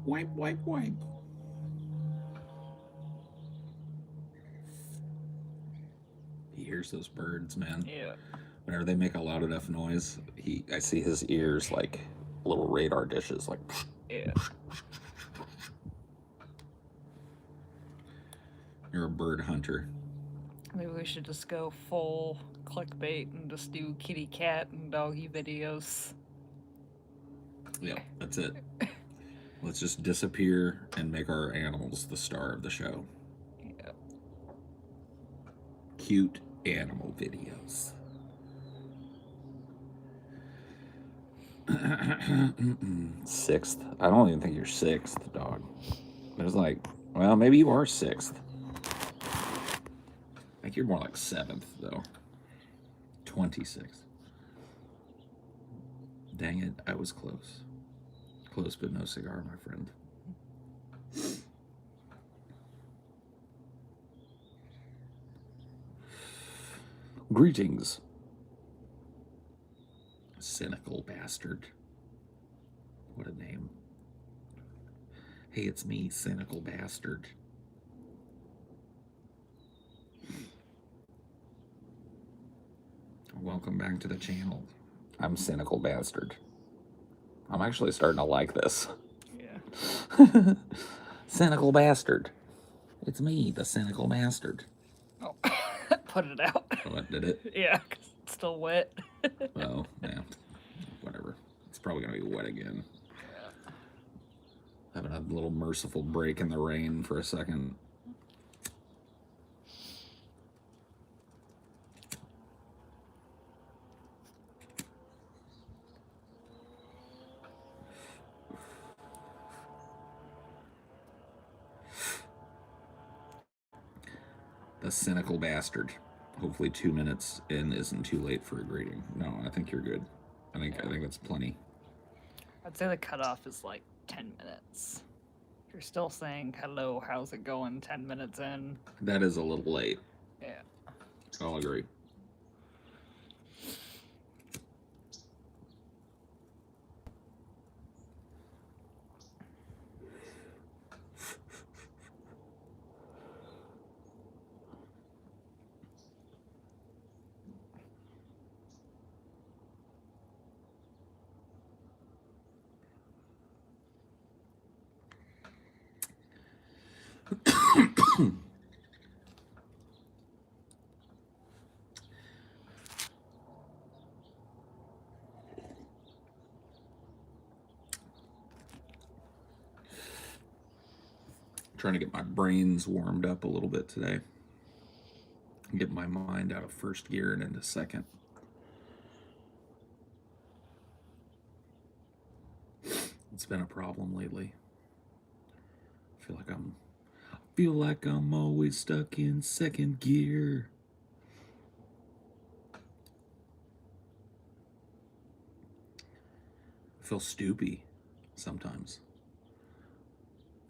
Wipe, wipe, wipe. He hears those birds, man. Yeah. Whenever they make a loud enough noise, I see his ears like little radar dishes, like. Yeah. You're a bird hunter. Maybe we should just go full clickbait and just do kitty cat and doggy videos. Yep, that's it. Let's just disappear and make our animals the star of the show. Yeah. Cute animal videos. Sixth? I don't even think you're sixth, dog. There's like, well, maybe you are sixth. I think you're more like seventh, though. 26th. Dang it, I was close. Close but no cigar, my friend. Greetings, cynical bastard. What a name. Hey, it's me, cynical bastard. Welcome back to the channel. I'm cynical bastard. I'm actually starting to like this. Yeah. Cynical bastard. It's me, the cynical bastard. Oh, put it out. What, did it? Yeah, 'cause it's still wet. Oh, yeah. Whatever. It's probably going to be wet again. Yeah. Having a little merciful break in the rain for a second. The cynical bastard. Hopefully 2 minutes in isn't too late for a greeting. No, I think you're good. I think that's plenty. I'd say the cutoff is like 10 minutes. If you're still saying hello, how's it going 10 minutes in? That is a little late. Yeah. I'll agree. Trying to get my brains warmed up a little bit today. Get my mind out of first gear and into second. It's been a problem lately. I feel like I'm always stuck in second gear. I feel stoopy sometimes.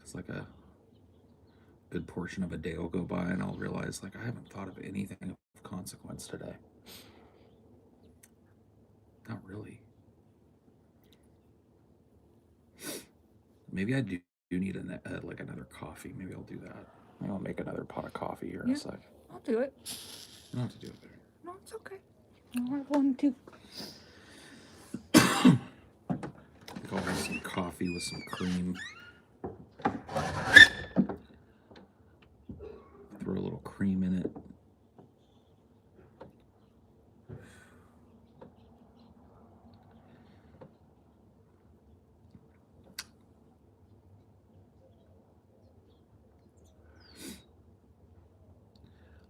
It's like a good portion of a day will go by and I'll realize like I haven't thought of anything of consequence today. Not really. Maybe I do need like another coffee. Maybe I'll do that. Maybe I'll make another pot of coffee here in a sec. I'll do it. You don't have to do it there. No, it's okay. I'll have one too. I'll have some coffee with some cream. Throw a little cream in it.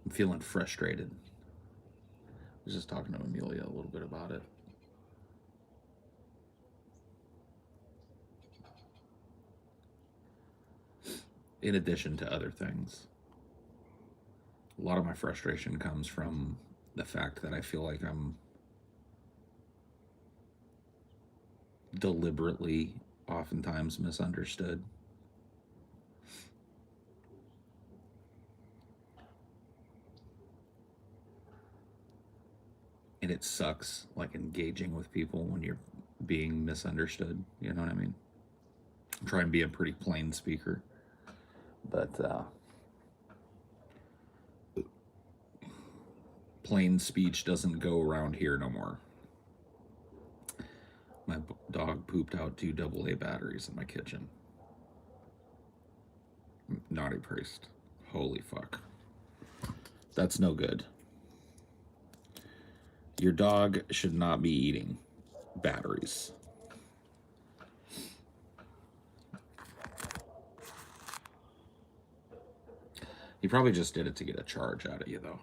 I'm feeling frustrated. I was just talking to Amelia a little bit about it. In addition to other things, a lot of my frustration comes from the fact that I feel like I'm deliberately, oftentimes, misunderstood. And it sucks, like, engaging with people when you're being misunderstood. You know what I mean? Try and be a pretty plain speaker. But plain speech doesn't go around here no more. My dog pooped out 2 AA batteries in my kitchen. Naughty priest. Holy fuck. That's no good. Your dog should not be eating batteries. He probably just did it to get a charge out of you, though.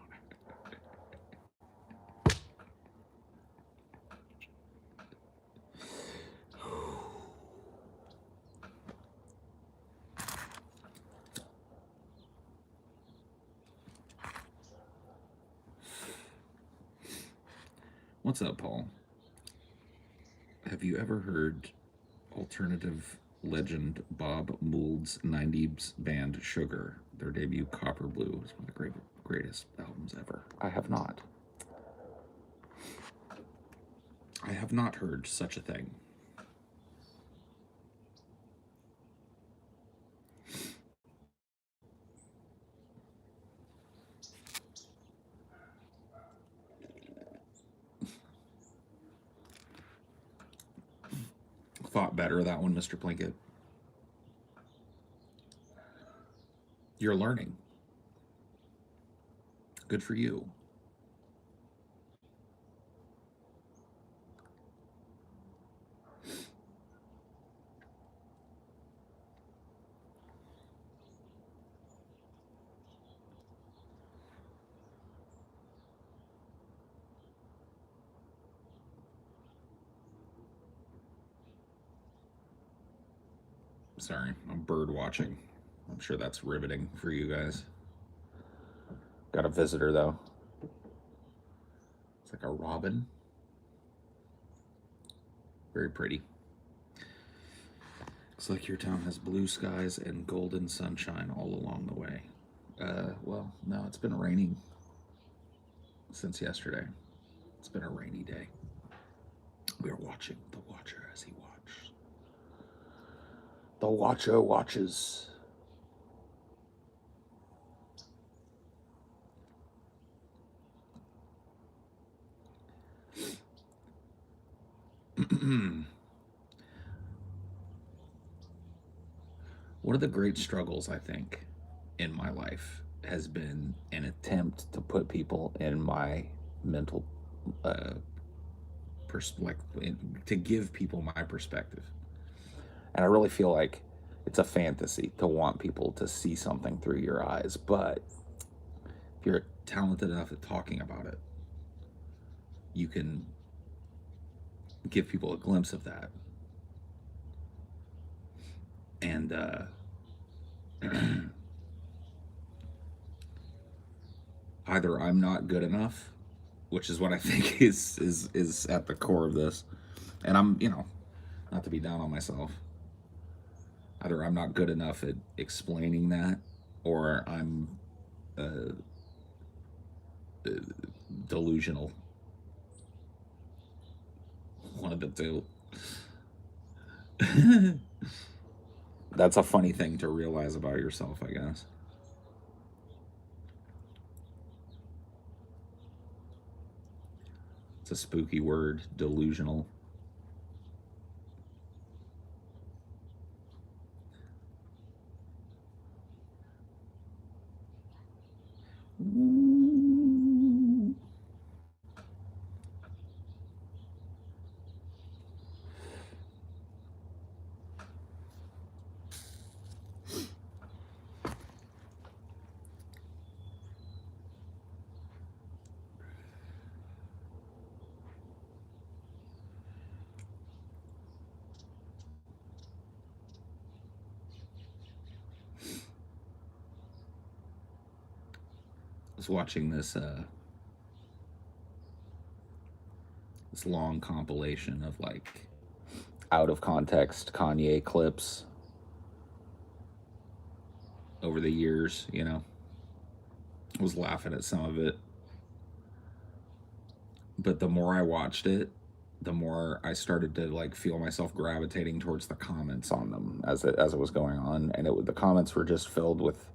What's up, Paul? Have you ever heard alternative legend Bob Mould's 90s band Sugar? Their debut Copper Blue is one of the greatest albums ever. I have not. I have not heard such a thing. Thought better of that one, Mr. Plinkett. You're learning. Good for you. Sorry, I'm bird watching. I'm sure that's riveting for you guys. Got a visitor, though. It's like a robin. Very pretty. Looks like your town has blue skies and golden sunshine all along the way. Well, no, it's been raining since yesterday. It's been a rainy day. We are watching the Watcher as he watches. The Watcher watches. One of the great struggles, I think, in my life has been an attempt to put people in my mental, to give people my perspective. And I really feel like it's a fantasy to want people to see something through your eyes. But if you're talented enough at talking about it, you can give people a glimpse of that. And either I'm not good enough, which is what I think is at the core of this, and I'm, not to be down on myself. Either I'm not good enough at explaining that, or I'm delusional. One of the two. That's a funny thing to realize about yourself, I guess. It's a spooky word, delusional. I was watching this long compilation of like out of context Kanye clips over the years, I was laughing at some of it. But the more I watched it, the more I started to like feel myself gravitating towards the comments on them as it was going on, and the comments were just filled with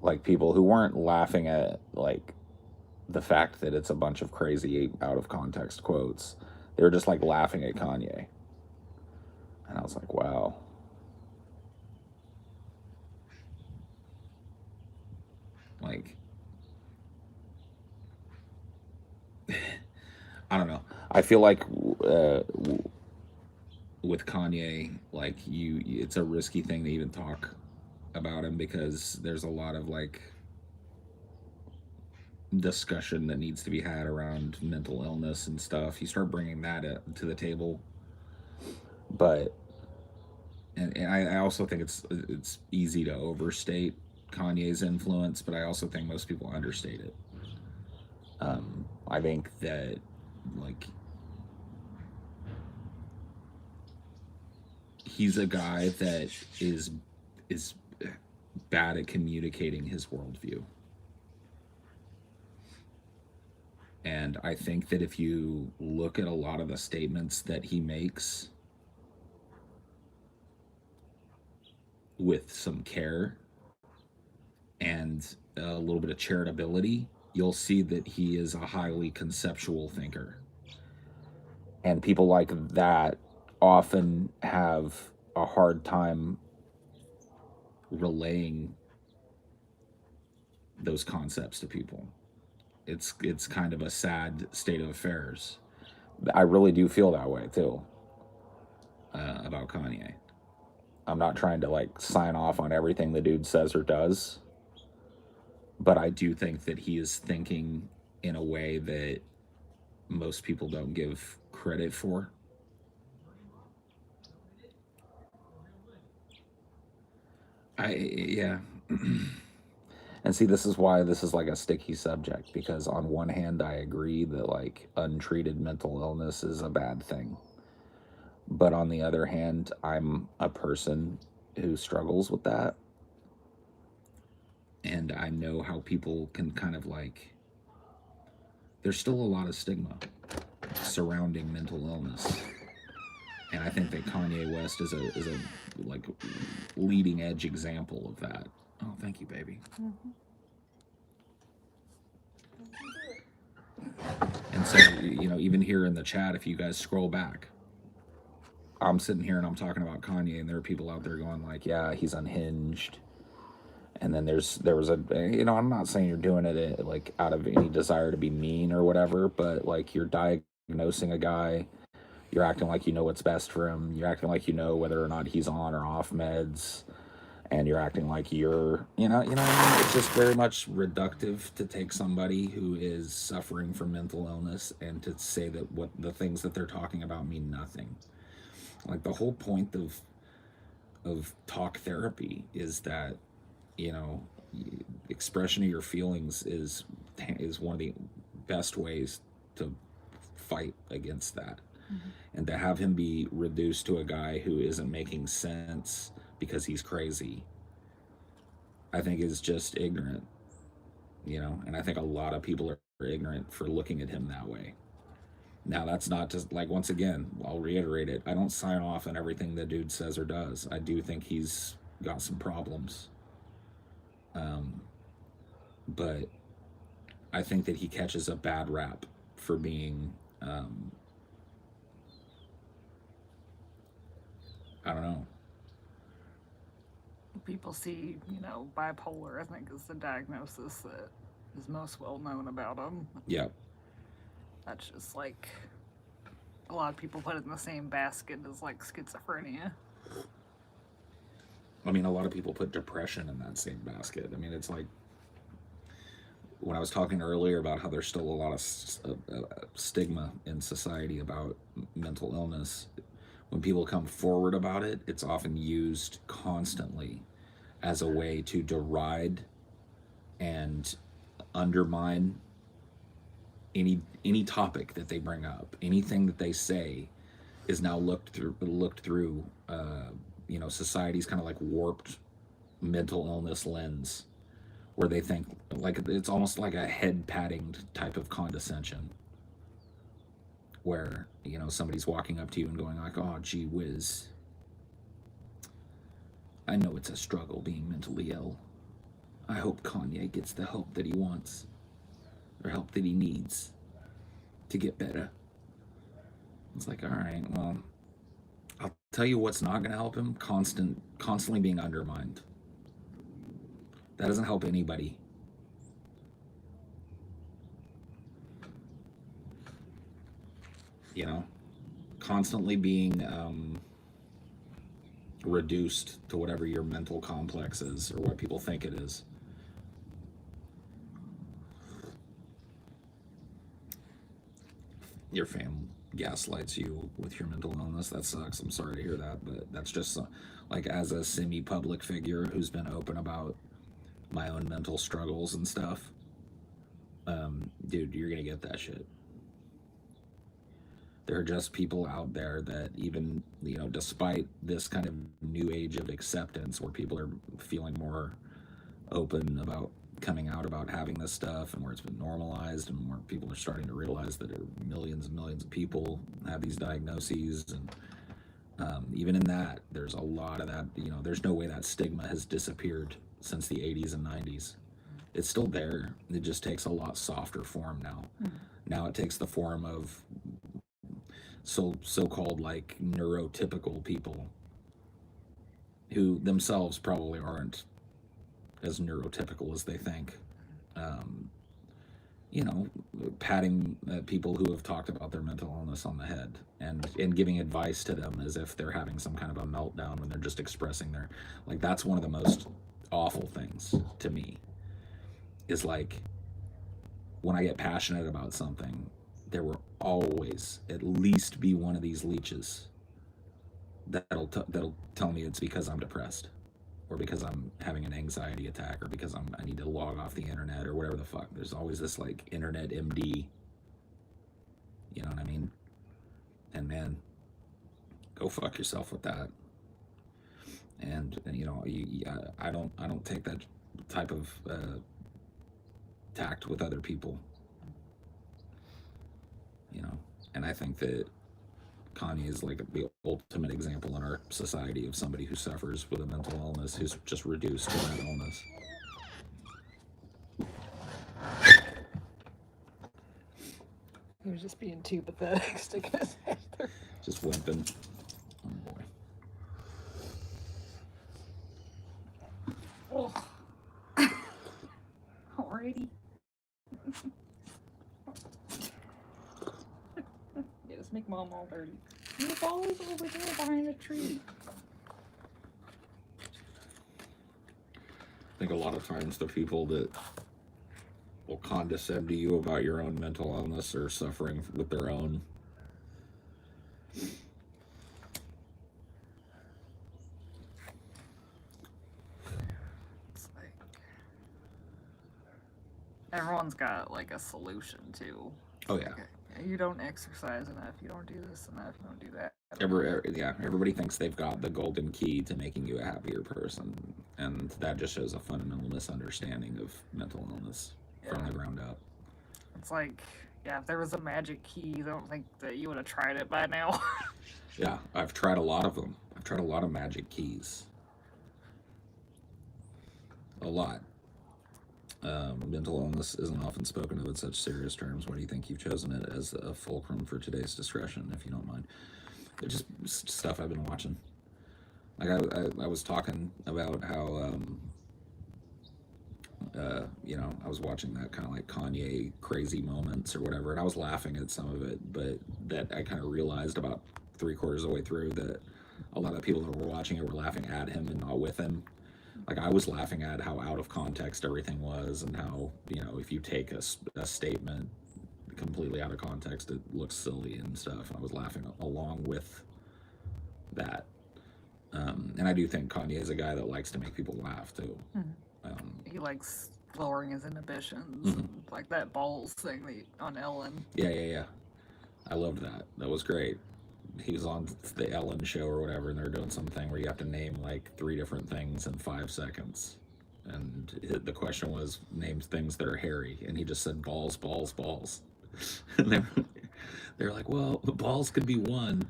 like people who weren't laughing at like the fact that it's a bunch of crazy out of context quotes. They were just like laughing at Kanye, and I was like, wow. Like, I don't know. I feel like with Kanye, like it's a risky thing to even talk about him because there's a lot of like discussion that needs to be had around mental illness and stuff. You start bringing that to the table, but and I also think it's easy to overstate Kanye's influence, but I also think most people understate it. I think that like he's a guy that is bad at communicating his worldview. And I think that if you look at a lot of the statements that he makes with some care and a little bit of charitability, you'll see that he is a highly conceptual thinker. And people like that often have a hard time relaying those concepts to people. It's kind of a sad state of affairs. I really do feel that way too about Kanye. I'm not trying to like sign off on everything the dude says or does, but I do think that he is thinking in a way that most people don't give credit for. Yeah. And see, this is why this is like a sticky subject because on one hand I agree that like untreated mental illness is a bad thing. But on the other hand, I'm a person who struggles with that. And I know how people can kind of like, there's still a lot of stigma surrounding mental illness. And I think that Kanye West is a like leading edge example of that. Oh, thank you, baby. And so, even here in the chat, if you guys scroll back, I'm sitting here and I'm talking about Kanye, and there are people out there going like, "Yeah, he's unhinged." And then there was a, I'm not saying you're doing it like out of any desire to be mean or whatever, but like you're diagnosing a guy, you're acting like you know what's best for him, you're acting like you know whether or not he's on or off meds, and you're acting like you're, what I mean? It's just very much reductive to take somebody who is suffering from mental illness and to say that what the things that they're talking about mean nothing. Like the whole point of talk therapy is that, you know, expression of your feelings is one of the best ways to fight against that. Mm-hmm. And to have him be reduced to a guy who isn't making sense because he's crazy, I think is just ignorant, and I think a lot of people are ignorant for looking at him that way. Now, that's not just like, once again, I'll reiterate it. I don't sign off on everything the dude says or does. I do think he's got some problems. But I think that he catches a bad rap for being, I don't know. People see, bipolar, I think, is the diagnosis that is most well known about him. Yeah. That's just like a lot of people put it in the same basket as like schizophrenia. I mean, a lot of people put depression in that same basket. I mean, it's like when I was talking earlier about how there's still a lot of stigma in society about mental illness. When people come forward about it, it's often used constantly as a way to deride and undermine any topic that they bring up. Anything that they say is now looked through society's kind of like warped mental illness lens, where they think like it's almost like a head patting type of condescension. where, you know, somebody's walking up to you and going like, oh, gee whiz, I know it's a struggle being mentally ill. I hope Kanye gets the help that he wants or help that he needs to get better. It's like, all right, well, I'll tell you what's not going to help him: constantly being undermined. That doesn't help anybody. You know, constantly being reduced to whatever your mental complex is or what people think it is. Your family gaslights you with your mental illness. That sucks. I'm sorry to hear that, but that's just like, as a semi-public figure who's been open about my own mental struggles and stuff, dude, you're gonna get that shit. There are just people out there that, even, you know, despite this kind of new age of acceptance where people are feeling more open about coming out about having this stuff, and where it's been normalized, and where people are starting to realize that millions and millions of people have these diagnoses, and even in that, there's a lot of that. You know, there's no way that stigma has disappeared since the 80s and 90s. It's still there. It just takes a lot softer form now. Now it takes the form of so-called like neurotypical people who themselves probably aren't as neurotypical as they think. You know, patting people who have talked about their mental illness on the head, and giving advice to them as if they're having some kind of a meltdown when they're just expressing their, like, that's one of the most awful things to me, is like, when I get passionate about something, there will always at least be one of these leeches that'll tell me it's because I'm depressed, or because I'm having an anxiety attack, or because I need to log off the internet, or whatever the fuck. There's always this like internet MD. You know what I mean? And man, go fuck yourself with that. And you know, I don't take that type of tact with other people. You know, and I think that Kanye is like the ultimate example in our society of somebody who suffers with a mental illness, who's just reduced to that illness. He was just being too pathetic, sticking his head through. Just wimping. Oh boy. Oh. Alrighty. Yeah, just make mom all dirty. And the ball is over there behind the tree. I think a lot of times the people that will condescend to you about your own mental illness are suffering with their own. It's like everyone's got like a solution too. Oh yeah. Like, you don't exercise enough, you don't do this enough, you don't do that. Everybody thinks they've got the golden key to making you a happier person, and that just shows a fundamental misunderstanding of mental illness from the ground up. It's like, yeah, if there was a magic key, I don't think that you would have tried it by now. Yeah, I've tried a lot of them. I've tried a lot of magic keys. A lot. Mental illness isn't often spoken of in such serious terms. Why do you think you've chosen it as a fulcrum for today's discussion, if you don't mind? It's just stuff I've been watching. Like I was talking about how, you know, I was watching that kind of like Kanye crazy moments or whatever, and I was laughing at some of it, but that I kind of realized about 3/4 of the way through that a lot of people that were watching it were laughing at him and not with him. Like, I was laughing at how out of context everything was, and how, you know, if you take a statement completely out of context, it looks silly and stuff. And I was laughing along with that. And I do think Kanye is a guy that likes to make people laugh too. He likes lowering his inhibitions, and like that balls thing on Ellen. Yeah. I loved that. That was great. He was on the Ellen show or whatever, and they're doing something where you have to name like 3 different things in 5 seconds. And the question was, name things that are hairy, and he just said balls. And They're like, well, the balls could be one.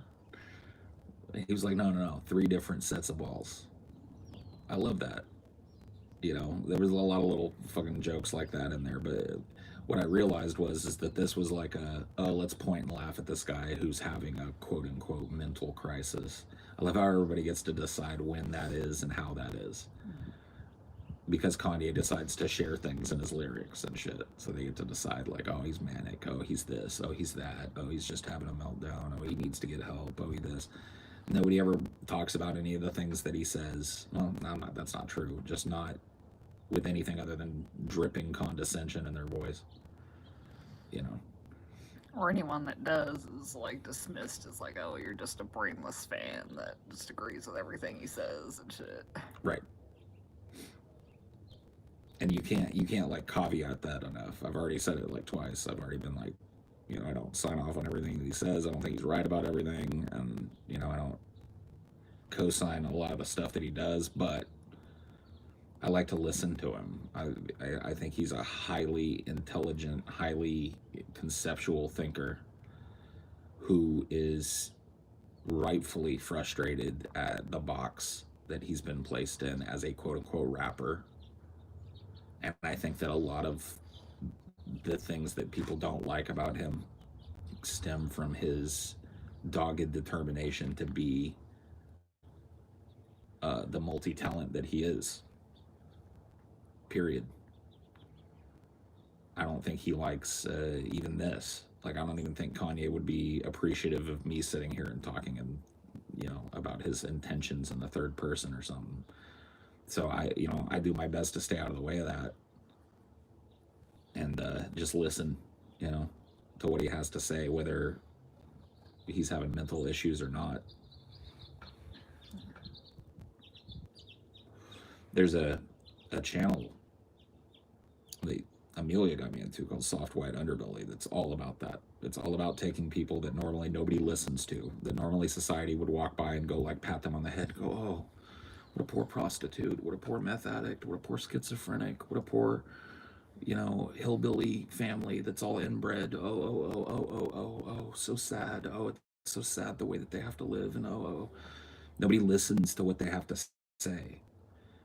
He was like, no, no, no, 3 different sets of balls. I love that. There was a lot of little fucking jokes like that in there, but what I realized was is that this was like oh, let's point and laugh at this guy who's having a quote unquote mental crisis. I love how everybody gets to decide when that is and how that is. Because Kanye decides to share things in his lyrics and shit. So they get to decide, like, oh, he's manic. Oh, he's this. Oh, he's that. Oh, he's just having a meltdown. Oh, he needs to get help. Oh, he this. Nobody ever talks about any of the things that he says. Well, that's not true. Just not with anything other than dripping condescension in their voice. Or anyone that does is like dismissed as like, oh, you're just a brainless fan that just agrees with everything he says and shit. Right. And you can't like caveat that enough. I've already said it like twice. I've already been like, I don't sign off on everything that he says. I don't think he's right about everything, and I don't co-sign a lot of the stuff that he does, but I like to listen to him. I think he's a highly intelligent, highly conceptual thinker who is rightfully frustrated at the box that he's been placed in as a quote-unquote rapper. And I think that a lot of the things that people don't like about him stem from his dogged determination to be the multi-talent that he is. Period. I don't think he likes even this. Like, I don't even think Kanye would be appreciative of me sitting here and talking and about his intentions in the third person or something. So I do my best to stay out of the way of that and just listen, to what he has to say, whether he's having mental issues or not. There's a channel that Amelia got me into called Soft White Underbelly that's all about that. It's all about taking people that normally nobody listens to, that normally society would walk by and go like pat them on the head, go, oh, what a poor prostitute, what a poor meth addict, what a poor schizophrenic, what a poor, hillbilly family that's all inbred. Oh, oh, oh, oh, oh, oh, oh, so sad. Oh, it's so sad the way that they have to live. And oh, nobody listens to what they have to say.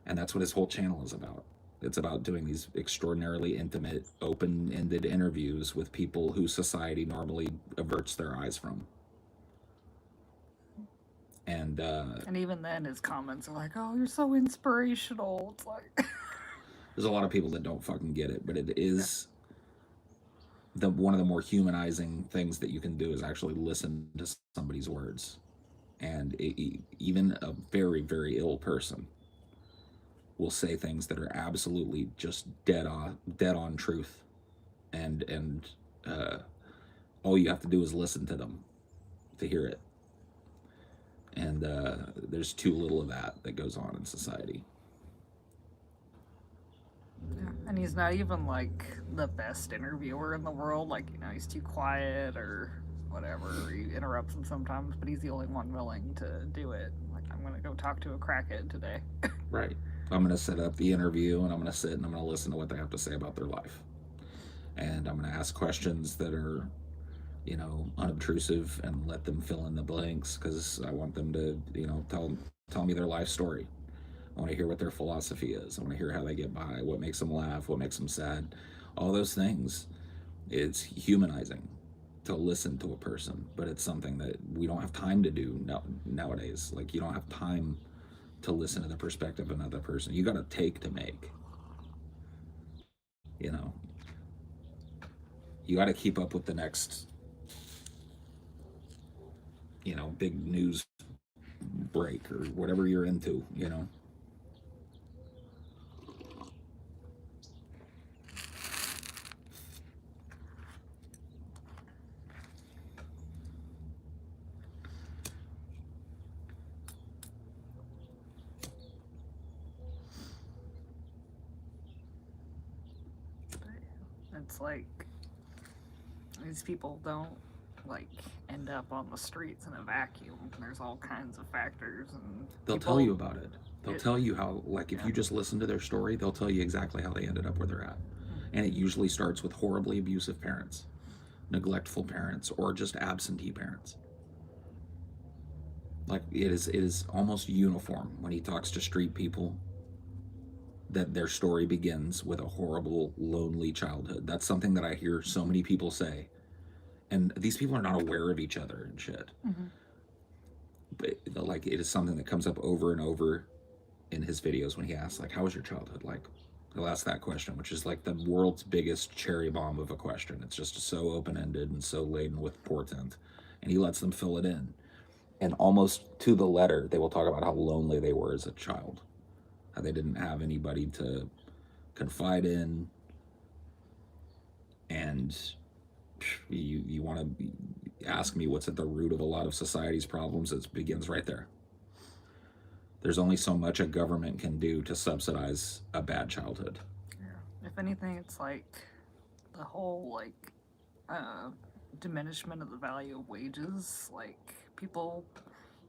And that's what his whole channel is about. It's about doing these extraordinarily intimate, open-ended interviews with people who society normally averts their eyes from. And even then, his comments are like, "Oh, you're so inspirational." It's like there's a lot of people that don't fucking get it, but it is one of the more humanizing things that you can do is actually listen to somebody's words, and even a very, very ill person will say things that are absolutely just dead on truth, and all you have to do is listen to them to hear it. And there's too little of that goes on in society. Yeah, and he's not even like the best interviewer in the world. Like, he's too quiet or whatever. He interrupts him sometimes, but he's the only one willing to do it. Like, I'm gonna go talk to a crackhead today. Right. I'm gonna set up the interview and I'm gonna sit and I'm gonna listen to what they have to say about their life. And I'm gonna ask questions that are, unobtrusive and let them fill in the blanks because I want them to, tell me their life story. I want to hear what their philosophy is. I want to hear how they get by, what makes them laugh, what makes them sad, all those things. It's humanizing to listen to a person, but it's something that we don't have time to do nowadays. Like, you don't have time to listen to the perspective of another person. You got to take to make. You got to keep up with the next, big news break or whatever you're into, It's like these people don't like end up on the streets in a vacuum. There's all kinds of factors, and they'll tell you about it. They'll tell you how, like, if you just listen to their story, they'll tell you exactly how they ended up where they're at. And it usually starts with horribly abusive parents. neglectful parents, or just absentee parents. Like it is almost uniform when he talks to street people that their story begins with a horrible, lonely childhood. That's something that I hear so many people say. And these people are not aware of each other and shit. Mm-hmm. But like it is something that comes up over and over in his videos when he asks, like, how was your childhood? Like, he'll ask that question, which is like the world's biggest cherry bomb of a question. It's just so open-ended and so laden with portent. And he lets them fill it in. And almost to the letter, they will talk about how lonely they were as a child. How they didn't have anybody to confide in. And you want to ask me what's at the root of a lot of society's problems, it begins right there. There's only so much a government can do to subsidize a bad childhood. Yeah. If anything, it's like the whole like diminishment of the value of wages. Like people,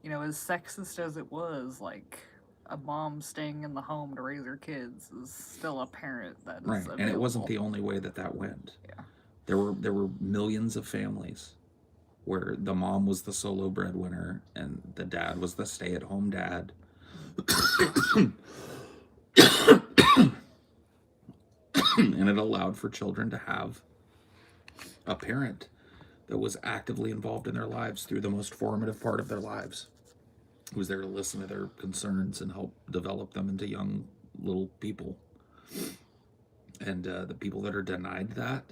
as sexist as it was, like a mom staying in the home to raise her kids is still a parent that is Right, available. and it wasn't the only way that went. Yeah. There were millions of families where the mom was the solo breadwinner and the dad was the stay-at-home dad. And it allowed for children to have a parent that was actively involved in their lives through the most formative part of their lives, who was there to listen to their concerns and help develop them into young little people. And the people that are denied that,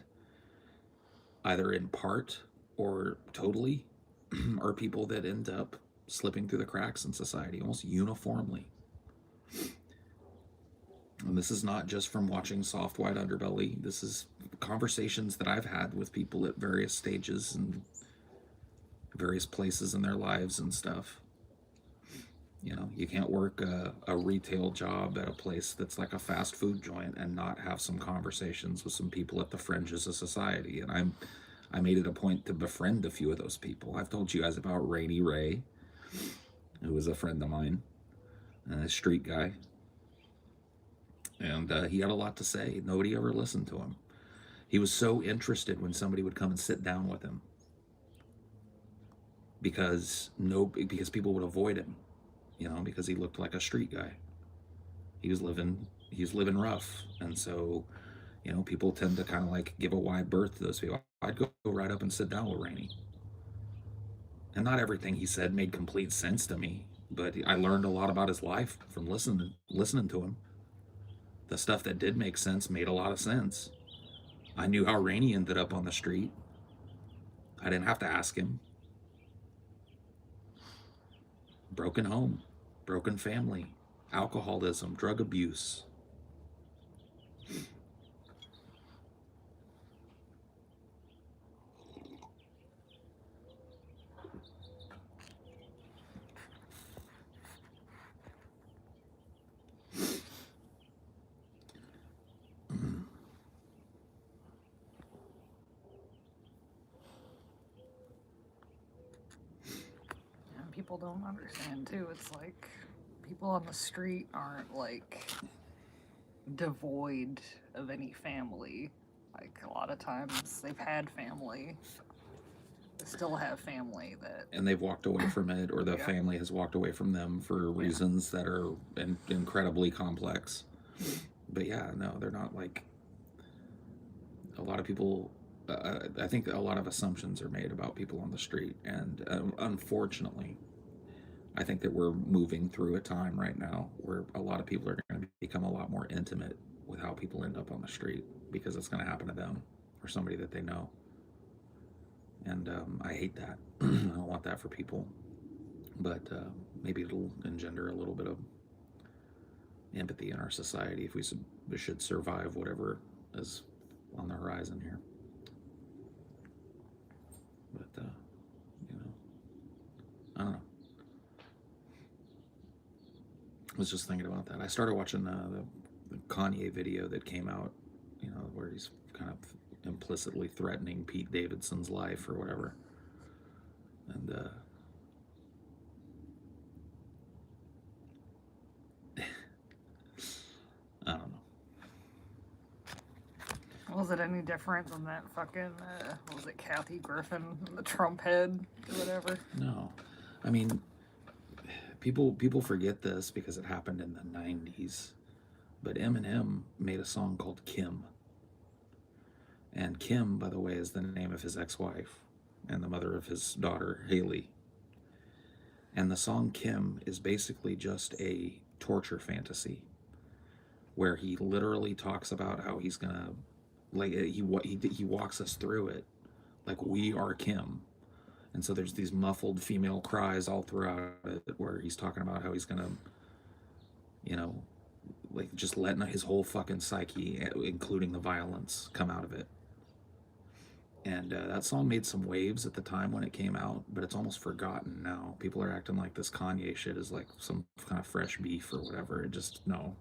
either in part or totally, are people that end up slipping through the cracks in society almost uniformly. And this is not just from watching Soft White Underbelly. This is conversations that I've had with people at various stages and various places in their lives and stuff. You can't work a retail job at a place that's like a fast food joint and not have some conversations with some people at the fringes of society. And I made it a point to befriend a few of those people. I've told you guys about Rainy Ray, who was a friend of mine, a street guy. And he had a lot to say. Nobody ever listened to him. He was so interested when somebody would come and sit down with him, because people would avoid him, because he looked like a street guy. He was living rough, and so people tend to kind of like give a wide berth to those people. I'd go right up and sit down with Rainey, and not everything he said made complete sense to me, but I learned a lot about his life from listening to him. The stuff that did make sense made a lot of sense. I knew how Rainey ended up on the street. I didn't have to ask him. Broken home, broken family, alcoholism, drug abuse. People don't understand too. It's like people on the street aren't like devoid of any family. Like a lot of times they've had family, they still have family and they've walked away from it, or the Yeah. family has walked away from them for reasons that are incredibly complex. But yeah, no, they're not like a lot of people. I think a lot of assumptions are made about people on the street, and unfortunately, I think that we're moving through a time right now where a lot of people are going to become a lot more intimate with how people end up on the street, because it's going to happen to them or somebody that they know. And I hate that. I don't want that for people. But maybe it'll engender a little bit of empathy in our society if we should survive whatever is on the horizon here. But, I don't know. I was just thinking about that. I started watching the Kanye video that came out, where he's kind of implicitly threatening Pete Davidson's life or whatever. And I don't know. Was it any different than that fucking, what was it, Kathy Griffin, the Trump head, or whatever? No. I mean, people forget this because it happened in the 90s. But Eminem made a song called Kim. And Kim, by the way, is the name of his ex-wife and the mother of his daughter, Haley. And the song Kim is basically just a torture fantasy where he literally talks about how he's gonna, like, he walks us through it, like we are Kim. And so there's these muffled female cries all throughout it where he's talking about how he's gonna, you know, like just letting his whole fucking psyche, including the violence, come out of it. And that song made some waves at the time when it came out, but it's almost forgotten now. People are acting like this Kanye shit is like some kind of fresh beef or whatever. It just, no.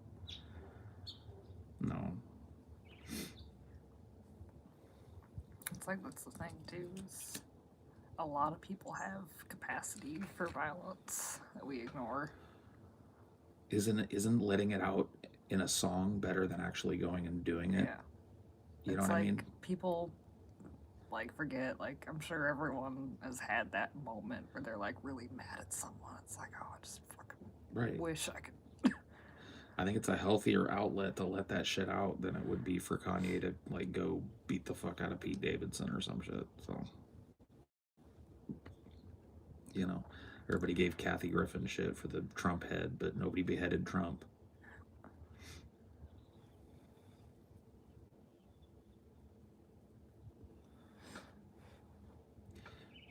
It's like, that's the thing, too, is a lot of people have capacity for violence that we ignore. Isn't letting it out in a song better than actually going and doing it? Yeah. You know It's what I like mean? people like forget, like, I'm sure everyone has had that moment where they're like really mad at someone. It's like, oh, I just fucking wish I could. I think it's a healthier outlet to let that shit out than it would be for Kanye to like go beat the fuck out of Pete Davidson or some shit. So, you know, everybody gave Kathy Griffin shit for the Trump head, but nobody beheaded Trump.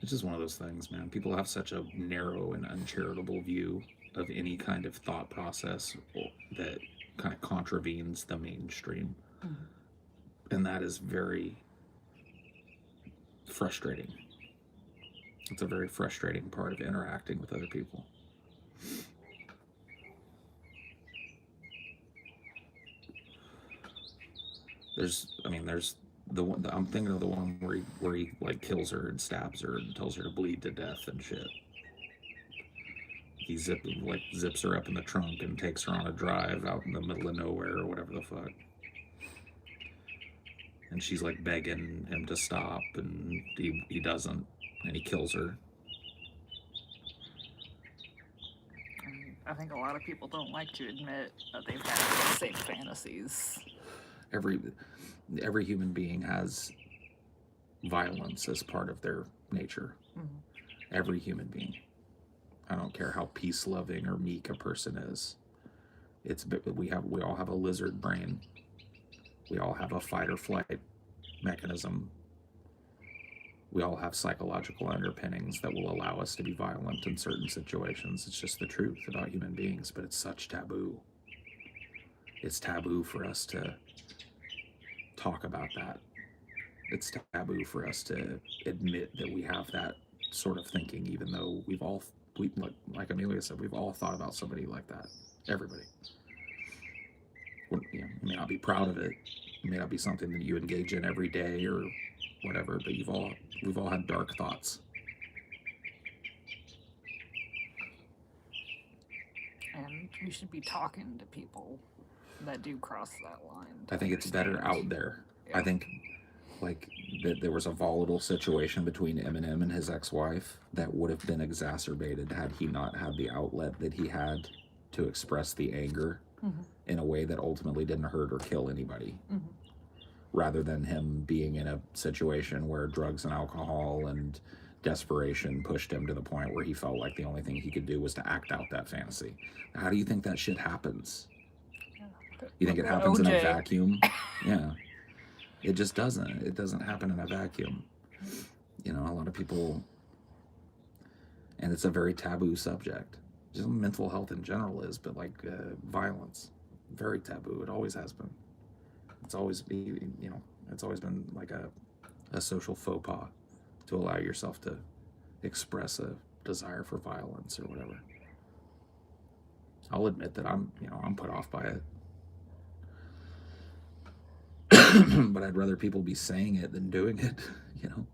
It's just one of those things, man. People have such a narrow and uncharitable view of any kind of thought process that kind of contravenes the mainstream. Mm-hmm. And that is very frustrating. It's a very frustrating part of interacting with other people. There's the one, I'm thinking of the one where he like kills her and stabs her and tells her to bleed to death and shit. He zips her up in the trunk and takes her on a drive out in the middle of nowhere or whatever the fuck. And she's like begging him to stop, and he doesn't, and he kills her. I think a lot of people don't like to admit that they've had the same fantasies. Every human being has violence as part of their nature. Mm-hmm. Every human being. I don't care how peace-loving or meek a person is. We all have a lizard brain. We all have a fight or flight mechanism. We all have psychological underpinnings that will allow us to be violent in certain situations. It's just the truth about human beings, but it's such taboo. It's taboo for us to talk about that. It's taboo for us to admit that we have that sort of thinking, even though like Amelia said, we've all thought about somebody like that. Everybody. You may not be proud of it. It may not be something that you engage in every day or whatever, but we've all had dark thoughts. And you should be talking to people that do cross that line. I think it's better out there. Yeah. I think like that there was a volatile situation between Eminem and his ex-wife that would have been exacerbated had he not had the outlet that he had to express the anger in a way that ultimately didn't hurt or kill anybody. Rather than him being in a situation where drugs and alcohol and desperation pushed him to the point where he felt like the only thing he could do was to act out that fantasy. How do you think that shit happens? You think it happens in a vacuum? Yeah. It just doesn't. It doesn't happen in a vacuum. You know, a lot of people, and it's a very taboo subject. Just mental health in general is, but like violence, very taboo. It always has been. It's always it's always been like a social faux pas to allow yourself to express a desire for violence or whatever. I'll admit that I'm put off by it. But I'd rather people be saying it than doing it, you know?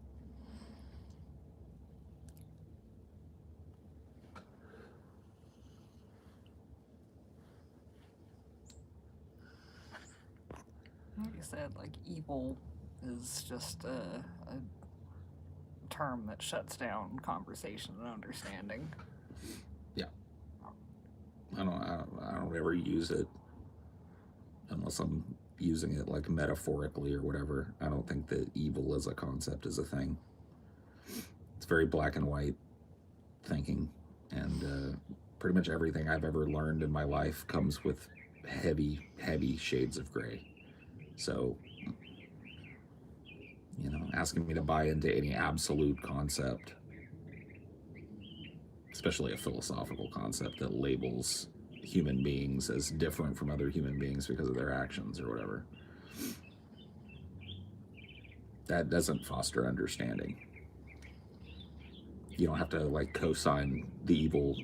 Like you said, like, evil is just a term that shuts down conversation and understanding. Yeah. I don't ever use it unless I'm using it like metaphorically or whatever. I don't think that evil as a concept is a thing. It's very black and white thinking, and pretty much everything I've ever learned in my life comes with heavy shades of gray. So, asking me to buy into any absolute concept, especially a philosophical concept that labels human beings as different from other human beings because of their actions or whatever, that doesn't foster understanding. You don't have to like co-sign the evil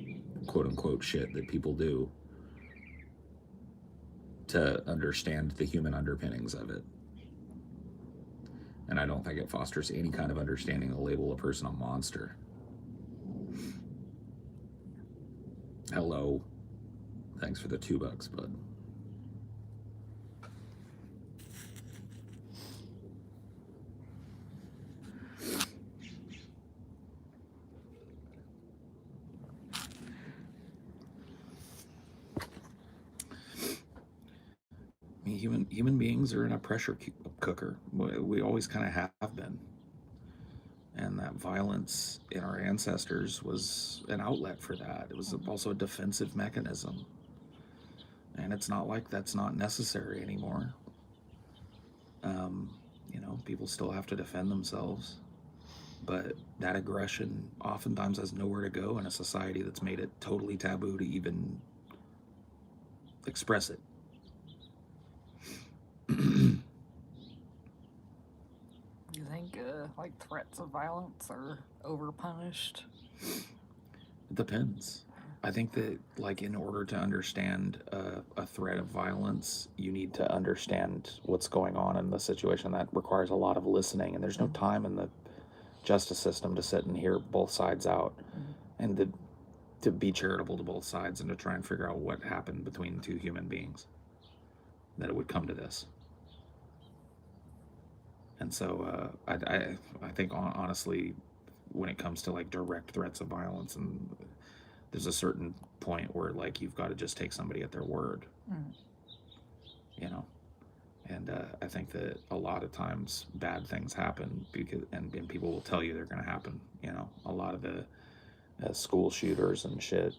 quote unquote shit that people do to understand the human underpinnings of it. And I don't think it fosters any kind of understanding to label a person a monster. Hello. Thanks for the $2, bud. I mean, human beings are in a pressure cooker. We always kind of have been. And that violence in our ancestors was an outlet for that. It was also a defensive mechanism. And it's not like that's not necessary anymore. People still have to defend themselves. But that aggression oftentimes has nowhere to go in a society that's made it totally taboo to even express it. You think, like, threats of violence are overpunished? It depends. I think that, like, in order to understand a threat of violence, you need to understand what's going on in the situation. That requires a lot of listening, and there's no time in the justice system to sit and hear both sides out, and to be charitable to both sides and to try and figure out what happened between two human beings that it would come to this. And so I think honestly, when it comes to like direct threats of violence, and there's a certain point where like you've got to just take somebody at their word, and I think that a lot of times bad things happen because and people will tell you they're going to happen. A lot of the school shooters and shit,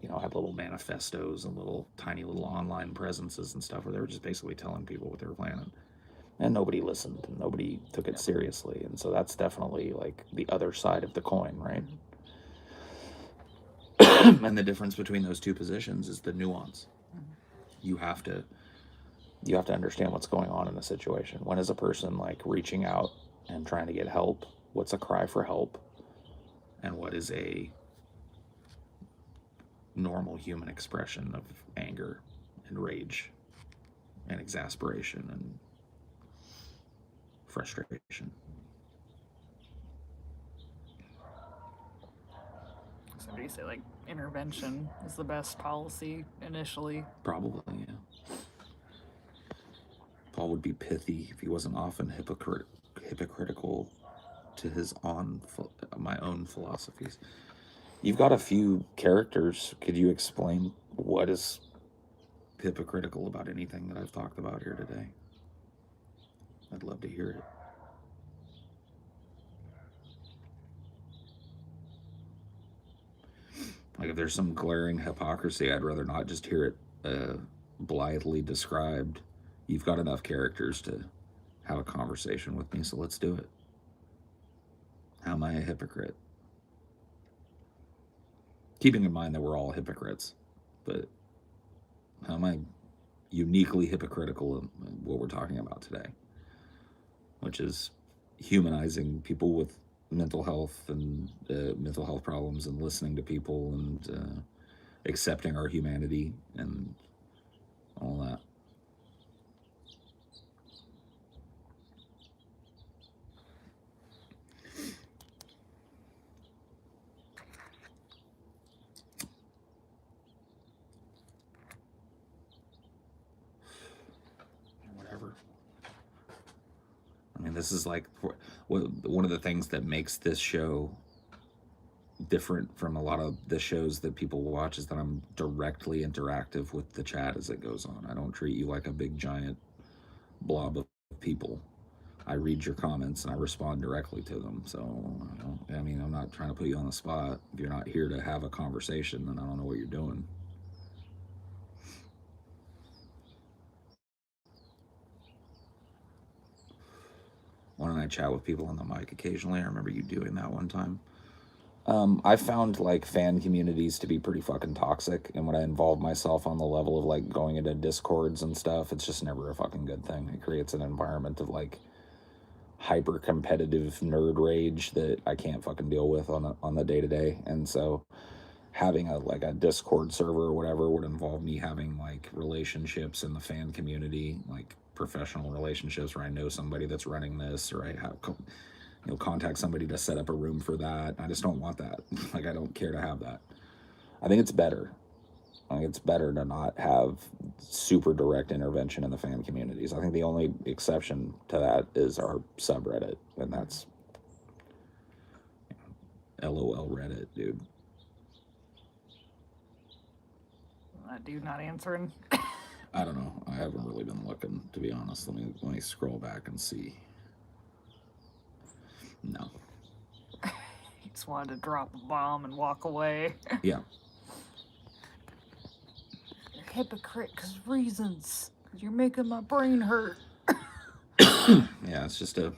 had little manifestos and tiny little online presences and stuff where they were just basically telling people what they were planning. And nobody listened and nobody took it seriously. And so that's definitely like the other side of the coin, right? And the difference between those two positions is the nuance. You have to understand what's going on in the situation. When is a person like reaching out and trying to get help? What's a cry for help? And what is a normal human expression of anger and rage and exasperation and frustration? So do you say, like, intervention is the best policy initially? Probably, yeah. Paul would be pithy if he wasn't often hypocritical to my own philosophies. You've got a few characters. Could you explain what is hypocritical about anything that I've talked about here today? I'd love to hear it. Like if there's some glaring hypocrisy, I'd rather not just hear it blithely described. You've got enough characters to have a conversation with me, so let's do it. How am I a hypocrite? Keeping in mind that we're all hypocrites, but how am I uniquely hypocritical in what we're talking about today, which is humanizing people with mental health and mental health problems and listening to people and accepting our humanity and all that. Whatever. mean, this is like one of the things that makes this show different from a lot of the shows that people watch is that I'm directly interactive with the chat as it goes on. I don't treat you like a big giant blob of people. I read your comments and I respond directly to them. So, I mean, I'm not trying to put you on the spot. If you're not here to have a conversation, then I don't know what you're doing. Why don't I chat with people on the mic occasionally? I remember you doing that one time. I found like fan communities to be pretty fucking toxic, and when I involve myself on the level of like going into discords and stuff, it's just never a fucking good thing. It creates an environment of like hyper competitive nerd rage that I can't fucking deal with on the day to day, and so having a Discord server or whatever would involve me having like relationships in the fan community, like professional relationships where I know somebody that's running this, or I have contact somebody to set up a room for that. I just don't want that. Like, I don't care to have that. I think it's better. I think it's better to not have super direct intervention in the fan communities. I think the only exception to that is our subreddit, and that's LOL Reddit, dude. That dude not answering. I don't know. I haven't really been looking, to be honest. Let me scroll back and see. No. He just wanted to drop a bomb and walk away. Yeah. You're a hypocrite because reasons. Because you're making my brain hurt. Yeah, it's just a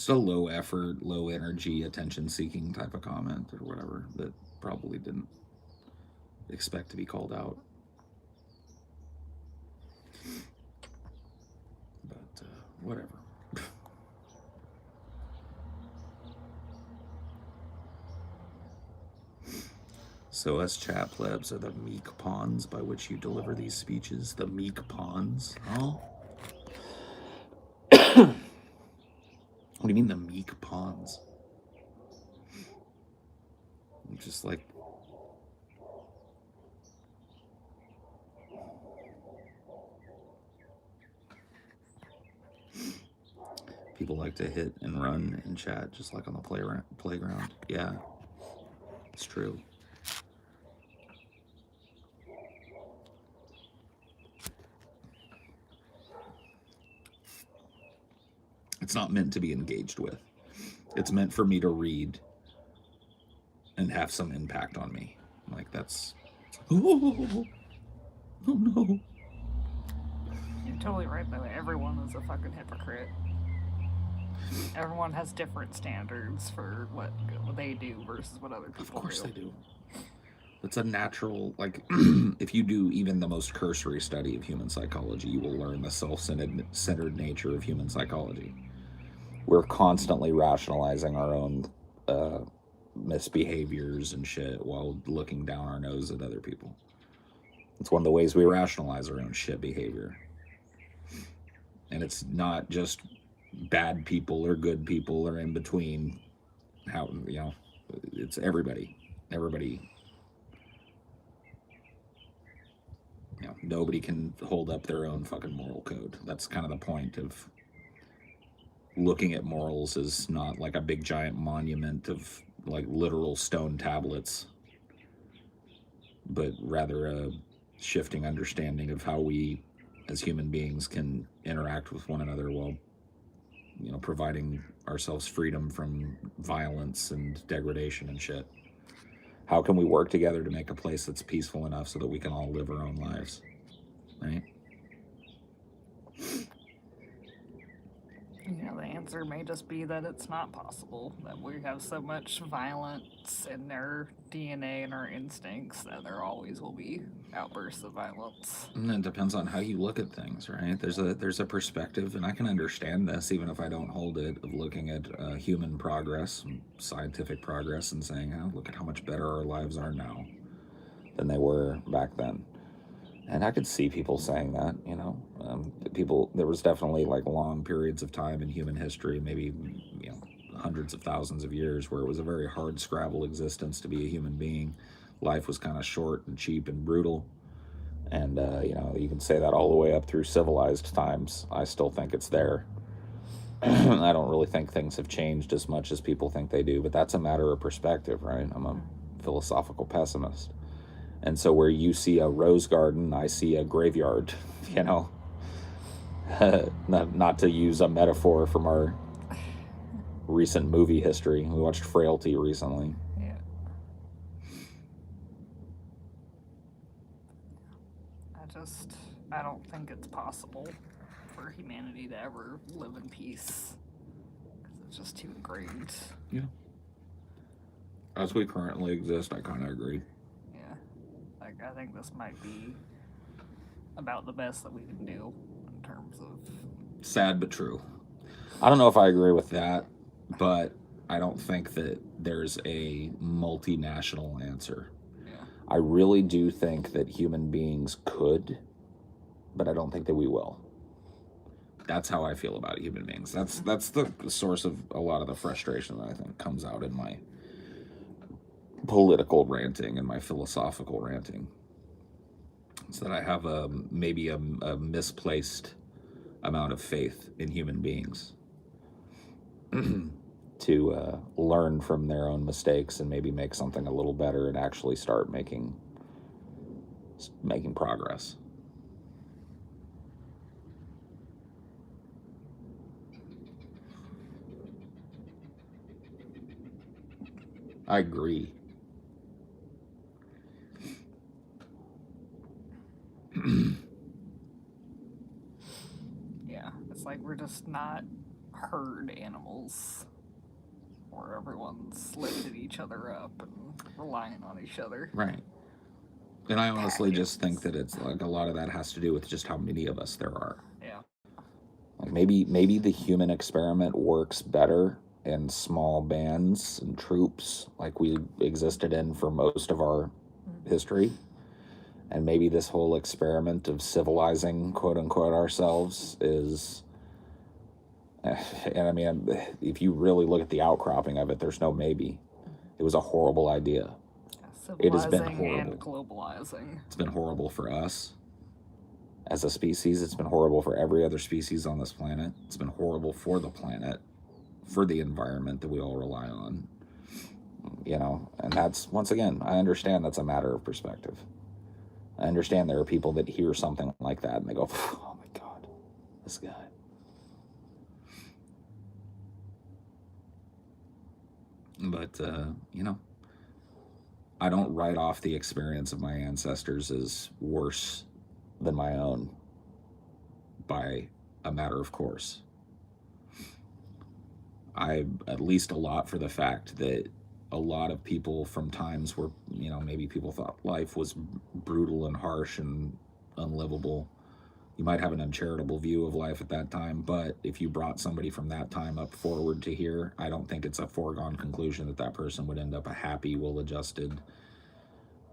low effort, low energy, attention seeking type of comment or whatever that probably didn't expect to be called out. But whatever. So us chat plebs are the meek pawns by which you deliver these speeches. The meek pawns, huh? What do you mean the meek pawns? Just like people like to hit and run and chat just like on the playground. Yeah, it's true. It's not meant to be engaged with. It's meant for me to read and have some impact on me. Like, that's... Oh no. You're totally right, though. Everyone is a fucking hypocrite. Everyone has different standards for what they do versus what other people do. Of course they do. It's a natural, like, if you do even the most cursory study of human psychology, you will learn the self-centered nature of human psychology. We're constantly rationalizing our own misbehaviors and shit while looking down our nose at other people. It's one of the ways we rationalize our own shit behavior. And it's not just bad people or good people or in between. How, it's everybody. Everybody. Nobody can hold up their own fucking moral code. That's kind of the point of looking at morals as not like a big giant monument of like literal stone tablets, but rather a shifting understanding of how we as human beings can interact with one another while providing ourselves freedom from violence and degradation and shit. How can we work together to make a place that's peaceful enough so that we can all live our own lives, right? The answer may just be that it's not possible, that we have so much violence in their DNA and our instincts that there always will be outbursts of violence. And it depends on how you look at things, right? There's a perspective, and I can understand this even if I don't hold it, of looking at human progress, scientific progress, and saying, oh, look at how much better our lives are now than they were back then. And I could see people saying that, there was definitely like long periods of time in human history, maybe, hundreds of thousands of years, where it was a very hard scrabble existence to be a human being. Life was kind of short and cheap and brutal. And, you can say that all the way up through civilized times. I still think it's there. I don't really think things have changed as much as people think they do, but that's a matter of perspective, right? I'm a philosophical pessimist. And so where you see a rose garden, I see a graveyard, you know? Not to use a metaphor from our recent movie history. We watched Frailty recently. Yeah. I don't think it's possible for humanity to ever live in peace. Because it's just too ingrained. Yeah. As we currently exist, I kind of agree. Yeah. Like, I think this might be about the best that we can do in terms of... Sad but true. I don't know if I agree with that, but I don't think that there's a multinational answer. Yeah. I really do think that human beings could, but I don't think that we will. That's how I feel about human beings. That's the source of a lot of the frustration that I think comes out in my political ranting and my philosophical ranting. It's that I have maybe a misplaced amount of faith in human beings to learn from their own mistakes and maybe make something a little better and actually start making progress. I agree. Yeah, it's like we're just not herd animals where everyone's lifting each other up and relying on each other. Right. And I honestly just think that it's like a lot of that has to do with just how many of us there are. Yeah. Like maybe the human experiment works better in small bands and troops like we existed in for most of our history. And maybe this whole experiment of civilizing, quote unquote, ourselves is, and I mean, if you really look at the outcropping of it, there's no maybe. It was a horrible idea. It has been horrible. And globalizing. It's been horrible for us as a species. It's been horrible for every other species on this planet. It's been horrible for the planet, for the environment that we all rely on. You know, and that's, once again, I understand that's a matter of perspective. I understand there are people that hear something like that and they go, oh my God, this guy. But, you know, I don't write off the experience of my ancestors as worse than my own by a matter of course. I at least a lot for the fact that a lot of people from times where, you know, maybe people thought life was brutal and harsh and unlivable. You might have an uncharitable view of life at that time, but if you brought somebody from that time up forward to here, I don't think it's a foregone conclusion that that person would end up a happy, well-adjusted,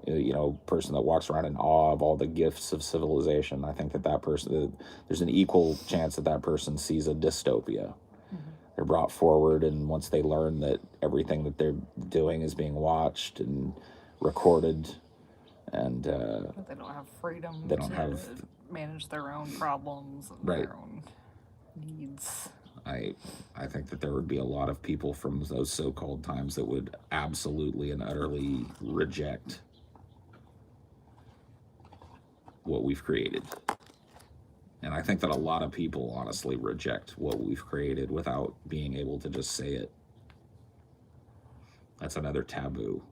you know, person that walks around in awe of all the gifts of civilization. I think that person, there's an equal chance that that person sees a dystopia. They're brought forward, and once they learn that everything that they're doing is being watched and recorded, and they don't have freedom to manage their own problems and their own needs. I think that there would be a lot of people from those so-called times that would absolutely and utterly reject what we've created. And I think that a lot of people honestly reject what we've created without being able to just say it. That's another taboo.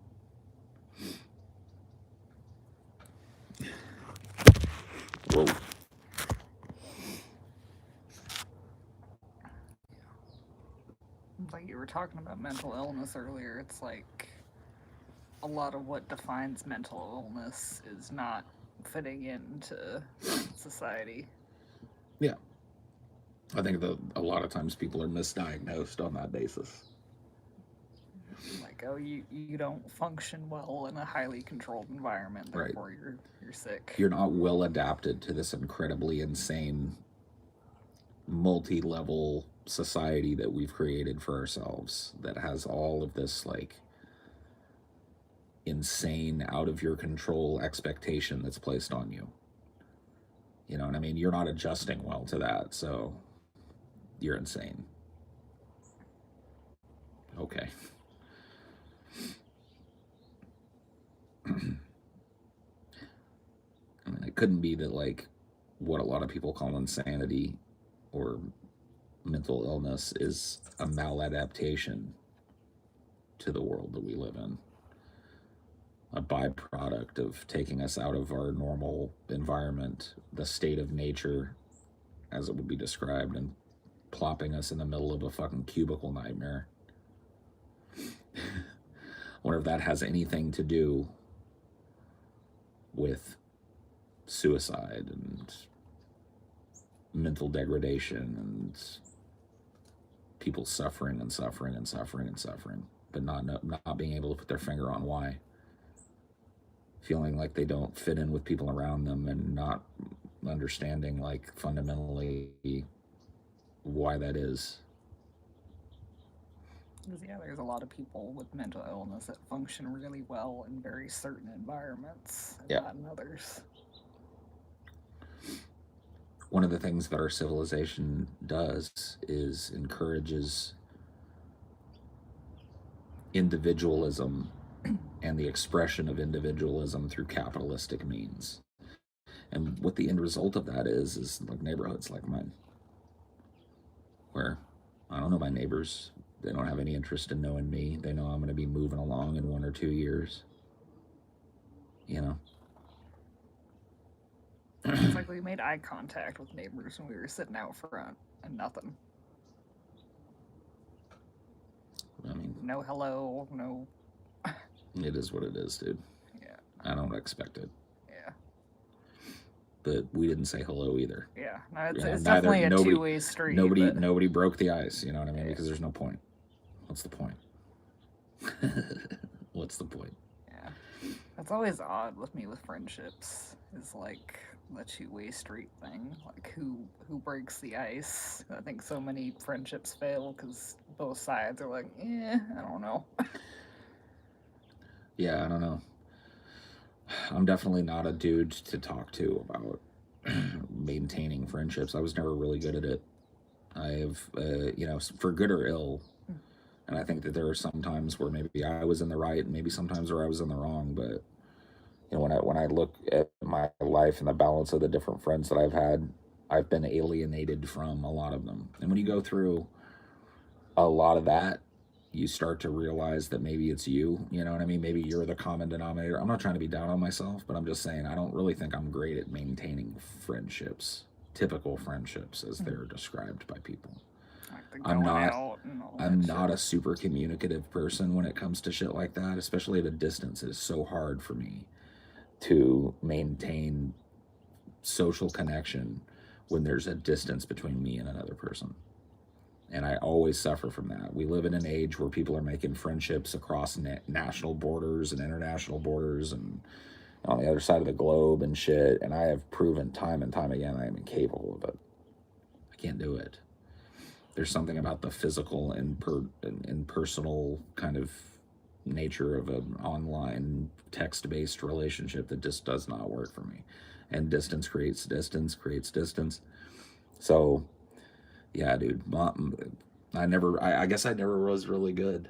Whoa. Like you were talking about mental illness earlier, it's like a lot of what defines mental illness is not fitting into society. Yeah. I think that a lot of times people are misdiagnosed on that basis. Like, oh, you don't function well in a highly controlled environment, therefore you're sick. You're not well adapted to this incredibly insane multi-level society that we've created for ourselves that has all of this like insane out of your control expectation that's placed on you. You know what I mean? You're not adjusting well to that, so you're insane. Okay. I mean, it couldn't be that, like, what a lot of people call insanity or mental illness is a maladaptation to the world that we live in, a byproduct of taking us out of our normal environment, the state of nature, as it would be described, and plopping us in the middle of a fucking cubicle nightmare. I wonder if that has anything to do with suicide and mental degradation and people suffering and suffering and suffering and suffering, but not being able to put their finger on why. Feeling like they don't fit in with people around them and not understanding, like, fundamentally why that is. Yeah, there's a lot of people with mental illness that function really well in very certain environments and not in others. One of the things that our civilization does is encourages individualism and the expression of individualism through capitalistic means. And what the end result of that is like neighborhoods like mine, where I don't know my neighbors. They don't have any interest in knowing me. They know I'm going to be moving along in 1 or 2 years. You know? It's like we made eye contact with neighbors when we were sitting out front and nothing. I mean, no hello, no. It is what it is, dude. Yeah. I don't expect it. Yeah. But we didn't say hello either. Yeah. No, it's definitely a two-way street. Nobody broke the ice, you know what I mean? Because there's no point. What's the point? What's the point? Yeah. That's always odd with me with friendships. Is like the two-way street thing. Like who breaks the ice? I think so many friendships fail because both sides are like, I don't know. Yeah, I don't know. I'm definitely not a dude to talk to about maintaining friendships. I was never really good at it. I have, for good or ill. And I think that there are some times where maybe I was in the right and maybe sometimes where I was in the wrong. But, when I look at my life and the balance of the different friends that I've had, I've been alienated from a lot of them. And when you go through a lot of that, you start to realize that maybe it's you know what I mean? Maybe you're the common denominator. I'm not trying to be down on myself, but I'm just saying I don't really think I'm great at maintaining friendships, typical friendships as they're described by people. I'm not a super communicative person when it comes to shit like that, especially at a distance. It is so hard for me to maintain social connection when there's a distance between me and another person. And I always suffer from that. We live in an age where people are making friendships across national borders and international borders and on the other side of the globe and shit. And I have proven time and time again I am incapable of it. I can't do it. There's something about the physical and personal kind of nature of an online text-based relationship that just does not work for me. And distance creates distance. So, yeah, dude, I guess I never was really good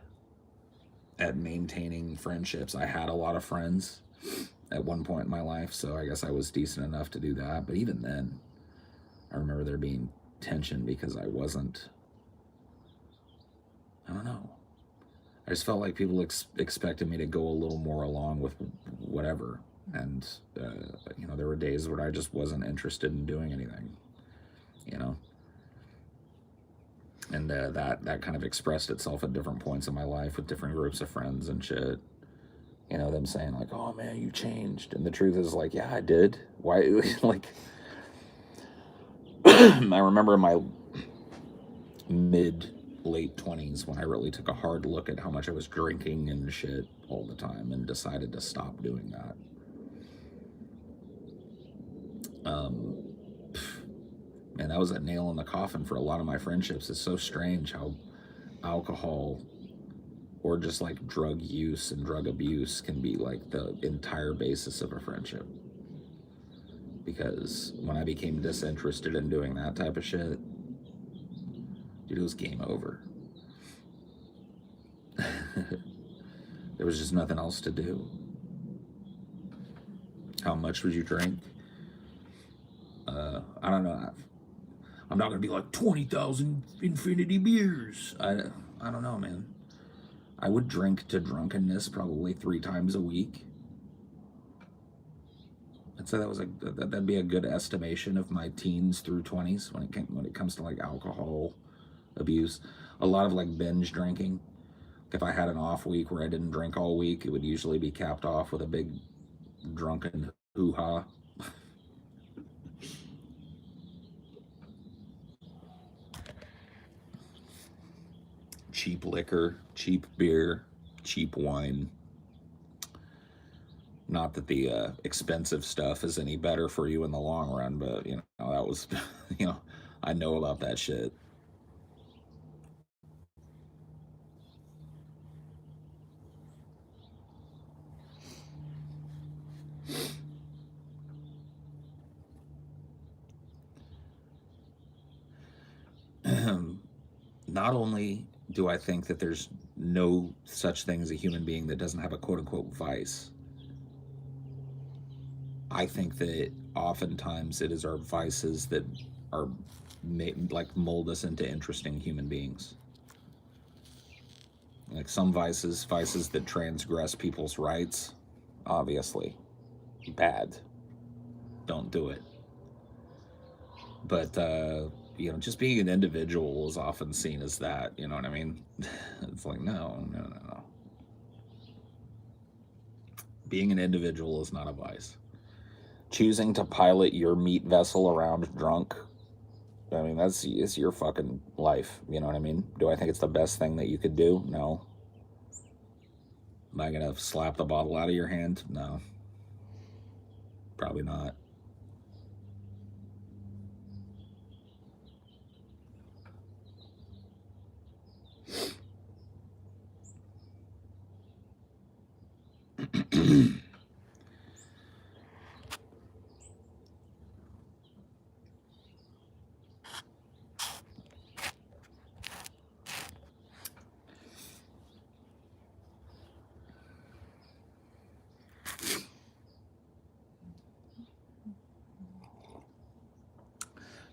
at maintaining friendships. I had a lot of friends at one point in my life, so I guess I was decent enough to do that. But even then, I remember there being tension because I don't know. I just felt like people expected me to go a little more along with whatever. And, there were days where I just wasn't interested in doing anything, And that kind of expressed itself at different points in my life with different groups of friends and shit. Them saying like, oh man, you changed. And the truth is like, yeah, I did. Why? Like, I remember in my late 20s when I really took a hard look at how much I was drinking and shit all the time and decided to stop doing that. Man, that was a nail in the coffin for a lot of my friendships. It's so strange how alcohol or just like drug use and drug abuse can be like the entire basis of a friendship. Because when I became disinterested in doing that type of shit, dude, it was game over. There was just nothing else to do. How much would you drink? I don't know. I'm not gonna be like 20,000 infinity beers. I don't know, man. I would drink to drunkenness probably 3 times a week. I'd say that'd be a good estimation of my teens through 20s when it comes to like alcohol abuse. A lot of like binge drinking. If I had an off week where I didn't drink all week, it would usually be capped off with a big drunken hoo-ha. Cheap liquor, cheap beer, cheap wine. Not that the expensive stuff is any better for you in the long run, but that was, I know about that shit. Not only do I think that there's no such thing as a human being that doesn't have a quote unquote vice, I think that oftentimes it is our vices that are like mold us into interesting human beings. Like some vices that transgress people's rights, obviously bad. Don't do it. But just being an individual is often seen as that. You know what I mean? It's like no. Being an individual is not a vice. Choosing to pilot your meat vessel around drunk, I mean, it's your fucking life. You know what I mean? Do I think it's the best thing that you could do? No. Am I gonna slap the bottle out of your hand? No. Probably not.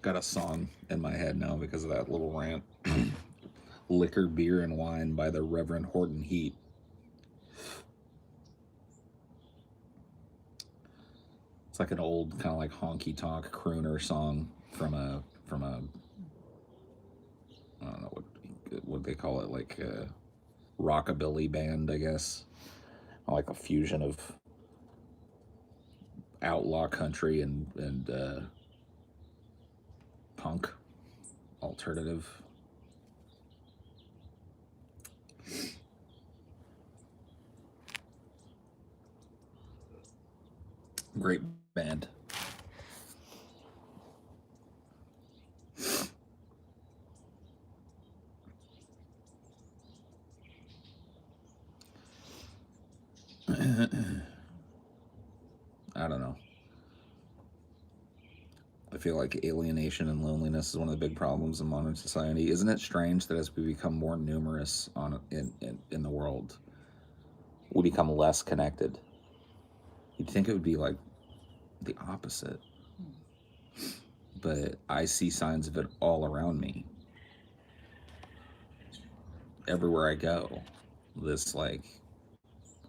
Got a song in my head now because of that little rant. Liquor, Beer, and Wine by the Reverend Horton Heat. It's like an old kind of like honky tonk crooner song from a I don't know what they call it, like a rockabilly band, I guess. Like a fusion of outlaw country and punk alternative. Great band. I don't know. I feel like alienation and loneliness is one of the big problems in modern society. Isn't it strange that as we become more numerous in the world, we become less connected? You'd think it would be like the opposite. But I see signs of it all around me. Everywhere I go. This, like,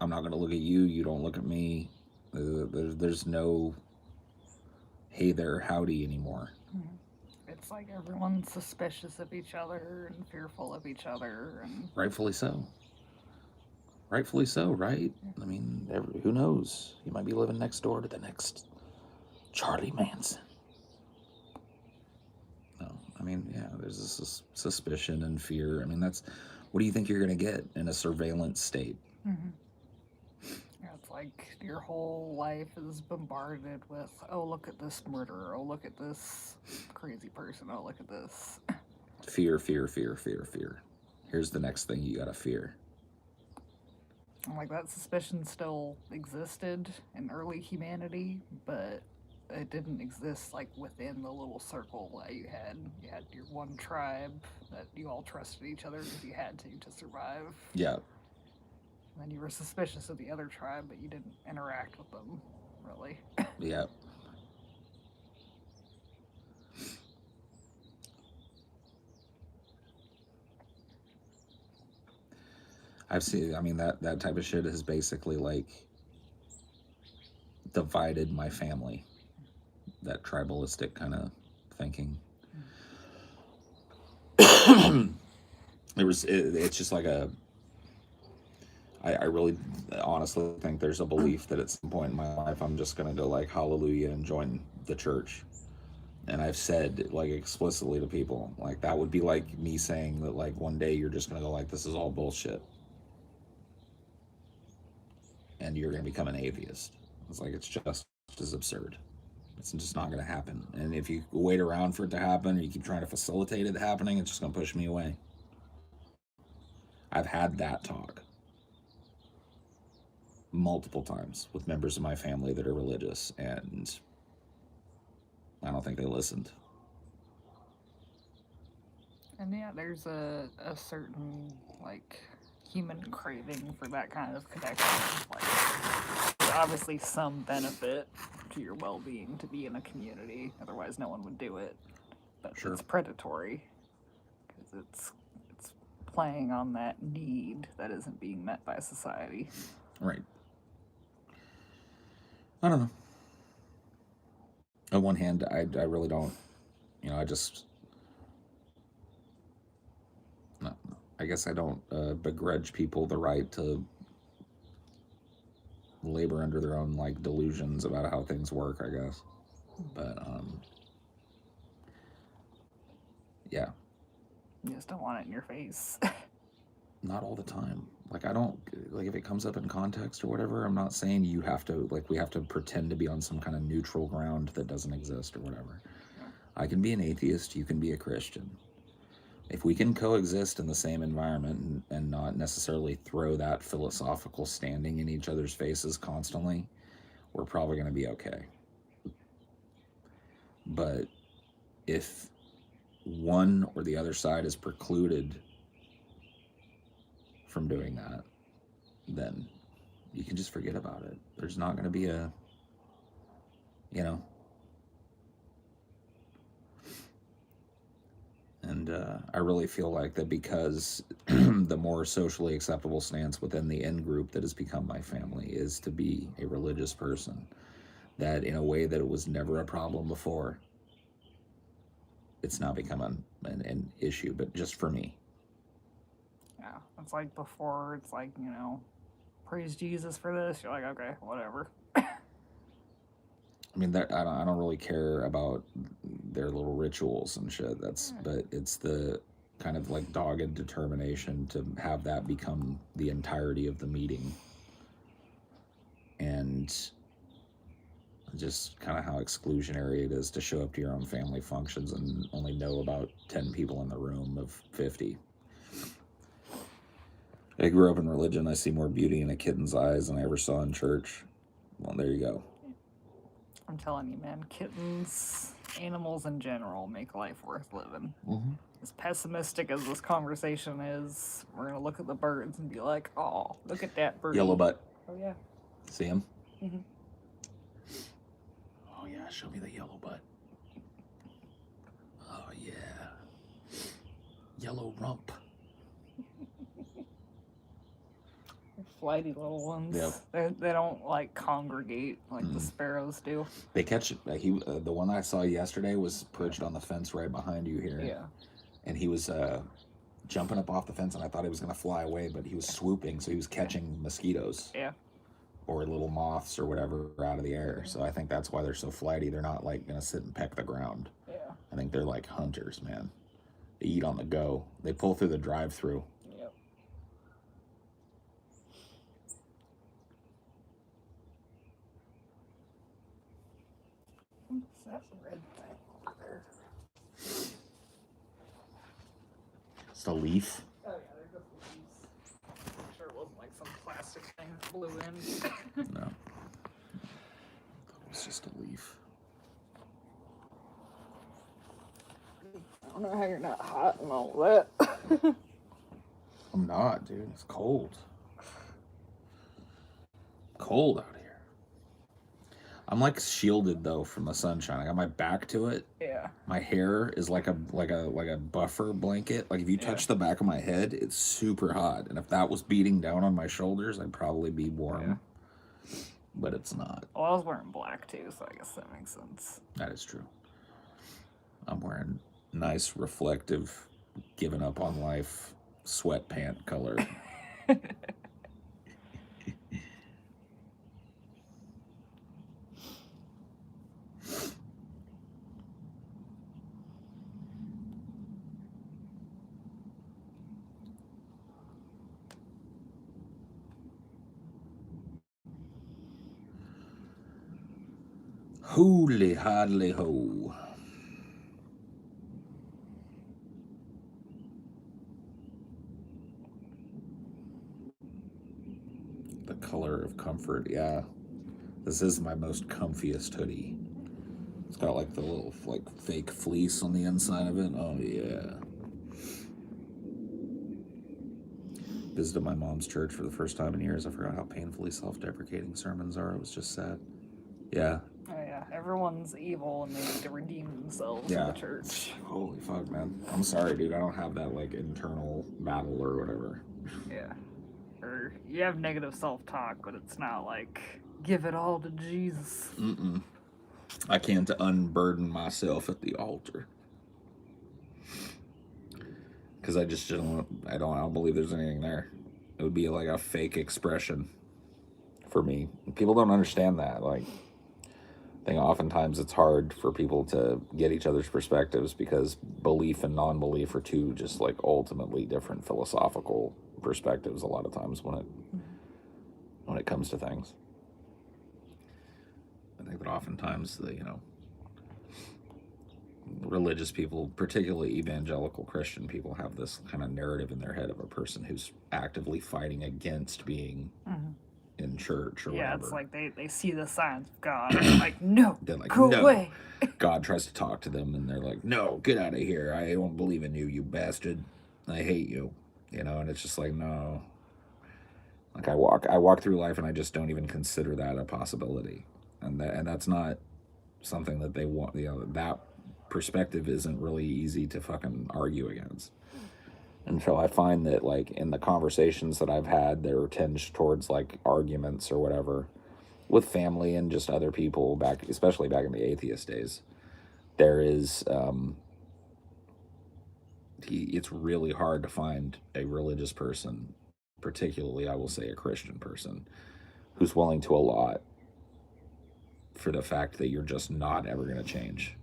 I'm not going to look at you, you don't look at me. There's no hey there, howdy anymore. It's like everyone's suspicious of each other and fearful of each other. And rightfully so. Rightfully so, right? I mean, who knows? You might be living next door to the next Charlie Manson. No, I mean, yeah, there's this suspicion and fear. I mean, what do you think you're going to get in a surveillance state? Mm-hmm. Yeah, it's like your whole life is bombarded with, oh, look at this murderer. Oh, look at this crazy person. Oh, look at this. Fear, fear, fear, fear, fear. Here's the next thing you got to fear. And like that suspicion still existed in early humanity, but it didn't exist like within the little circle that you had. You had your one tribe that you all trusted each other because you had to survive. Yeah. And then you were suspicious of the other tribe, but you didn't interact with them, really. Yeah. I've seen, I mean, that type of shit has basically like divided my family. That tribalistic kind of thinking. It's just like I really honestly think there's a belief that at some point in my life I'm just going to go like hallelujah and join the church. And I've said like explicitly to people, like that would be like me saying that like one day you're just going to go like, this is all bullshit. And you're going to become an atheist. It's like, it's just as absurd. It's just not going to happen. And if you wait around for it to happen, or you keep trying to facilitate it happening, it's just going to push me away. I've had that talk multiple times with members of my family that are religious, and I don't think they listened. And yeah, there's a certain, like, human craving for that kind of connection. Like, there's obviously some benefit to your well-being to be in a community. Otherwise, no one would do it. But Sure. it's predatory because it's playing on that need that isn't being met by society. Right. I don't know. On one hand, I really don't, I just, no, I guess I don't begrudge people the right to labor under their own like delusions about how things work, I guess. But yeah. You just don't want it in your face. Not all the time. Like I don't like if it comes up in context or whatever, I'm not saying you have to like we have to pretend to be on some kind of neutral ground that doesn't exist or whatever. I can be an atheist, you can be a Christian. If we can coexist in the same environment and not necessarily throw that philosophical standing in each other's faces constantly, we're probably going to be okay. But if one or the other side is precluded from doing that, then you can just forget about it. There's not going to be a, And I really feel like that because the more socially acceptable stance within the in group that has become my family is to be a religious person, that in a way that it was never a problem before, it's now become an issue, but just for me. Yeah, it's like before, it's like, praise Jesus for this. You're like, okay, whatever. I mean, I don't really care about their little rituals and shit. But it's the kind of like dogged determination to have that become the entirety of the meeting. And just kind of how exclusionary it is to show up to your own family functions and only know about 10 people in the room of 50. I grew up in religion. I see more beauty in a kitten's eyes than I ever saw in church. Well, there you go. I'm telling you, man, kittens, animals in general, make life worth living. Mm-hmm. As pessimistic as this conversation is, we're going to look at the birds and be like, oh, look at that bird. Yellow butt. Oh, yeah. See him? Mm-hmm. Oh, yeah, show me the yellow butt. Oh, yeah. Yellow rump. Flighty little ones. Yep. They don't like congregate like the sparrows do. They catch it. The one I saw yesterday was perched on the fence right behind you here. Yeah. And he was jumping up off the fence, and I thought he was going to fly away, but he was swooping, so he was catching mosquitoes. Yeah. Or little moths or whatever out of the air. So I think that's why they're so flighty. They're not like going to sit and peck the ground. Yeah. I think they're like hunters, man. They eat on the go. They pull through the drive-through. Yep. That's a red thing there. It's a leaf. Oh yeah, they're just leaves. I'm sure it wasn't like some plastic thing that blew in. No. It's just a leaf. I don't know how you're not hot and all that. I'm not, dude. It's cold. cold out here. I'm like shielded though from the sunshine. I got my back to it. Yeah. My hair is like a buffer blanket. Like if you touch the back of my head, it's super hot. And if that was beating down on my shoulders, I'd probably be warm. Yeah. But it's not. Well, I was wearing black too, so I guess that makes sense. That is true. I'm wearing nice, reflective, giving up on life sweatpant color. Holy hardly ho. The color of comfort, yeah. This is my most comfiest hoodie. It's got like the little like fake fleece on the inside of it. Oh yeah. Visited my mom's church for the first time in years. I forgot how painfully self-deprecating sermons are. It was just sad. Yeah. Oh yeah, everyone's evil and they need to redeem themselves in the church. Holy fuck, man. I'm sorry, dude. I don't have that like internal battle or whatever. Yeah. Or you have negative self-talk, but it's not like give it all to Jesus. I can't unburden myself at the altar. Because I just don't believe there's anything there. It would be like a fake expression for me. People don't understand that. Like, I think oftentimes it's hard for people to get each other's perspectives because belief and non-belief are two just like ultimately different philosophical perspectives a lot of times when it comes to things. I think that oftentimes religious people, particularly evangelical Christian people, have this kind of narrative in their head of a person who's actively fighting against being in church or whatever. Yeah, it's like they see the signs of God and they're like, no, go away. God tries to talk to them and they're like, no, get out of here. I don't believe in you, you bastard. I hate you. And it's just like, no. Like I walk through life and I just don't even consider that a possibility. And that's not something that they want, that perspective isn't really easy to fucking argue against. And so I find that like in the conversations that I've had that are tinged towards like arguments or whatever with family and just other people especially back in the atheist days, there is it's really hard to find a religious person, particularly I will say a Christian person, who's willing to allot for the fact that you're just not ever going to change.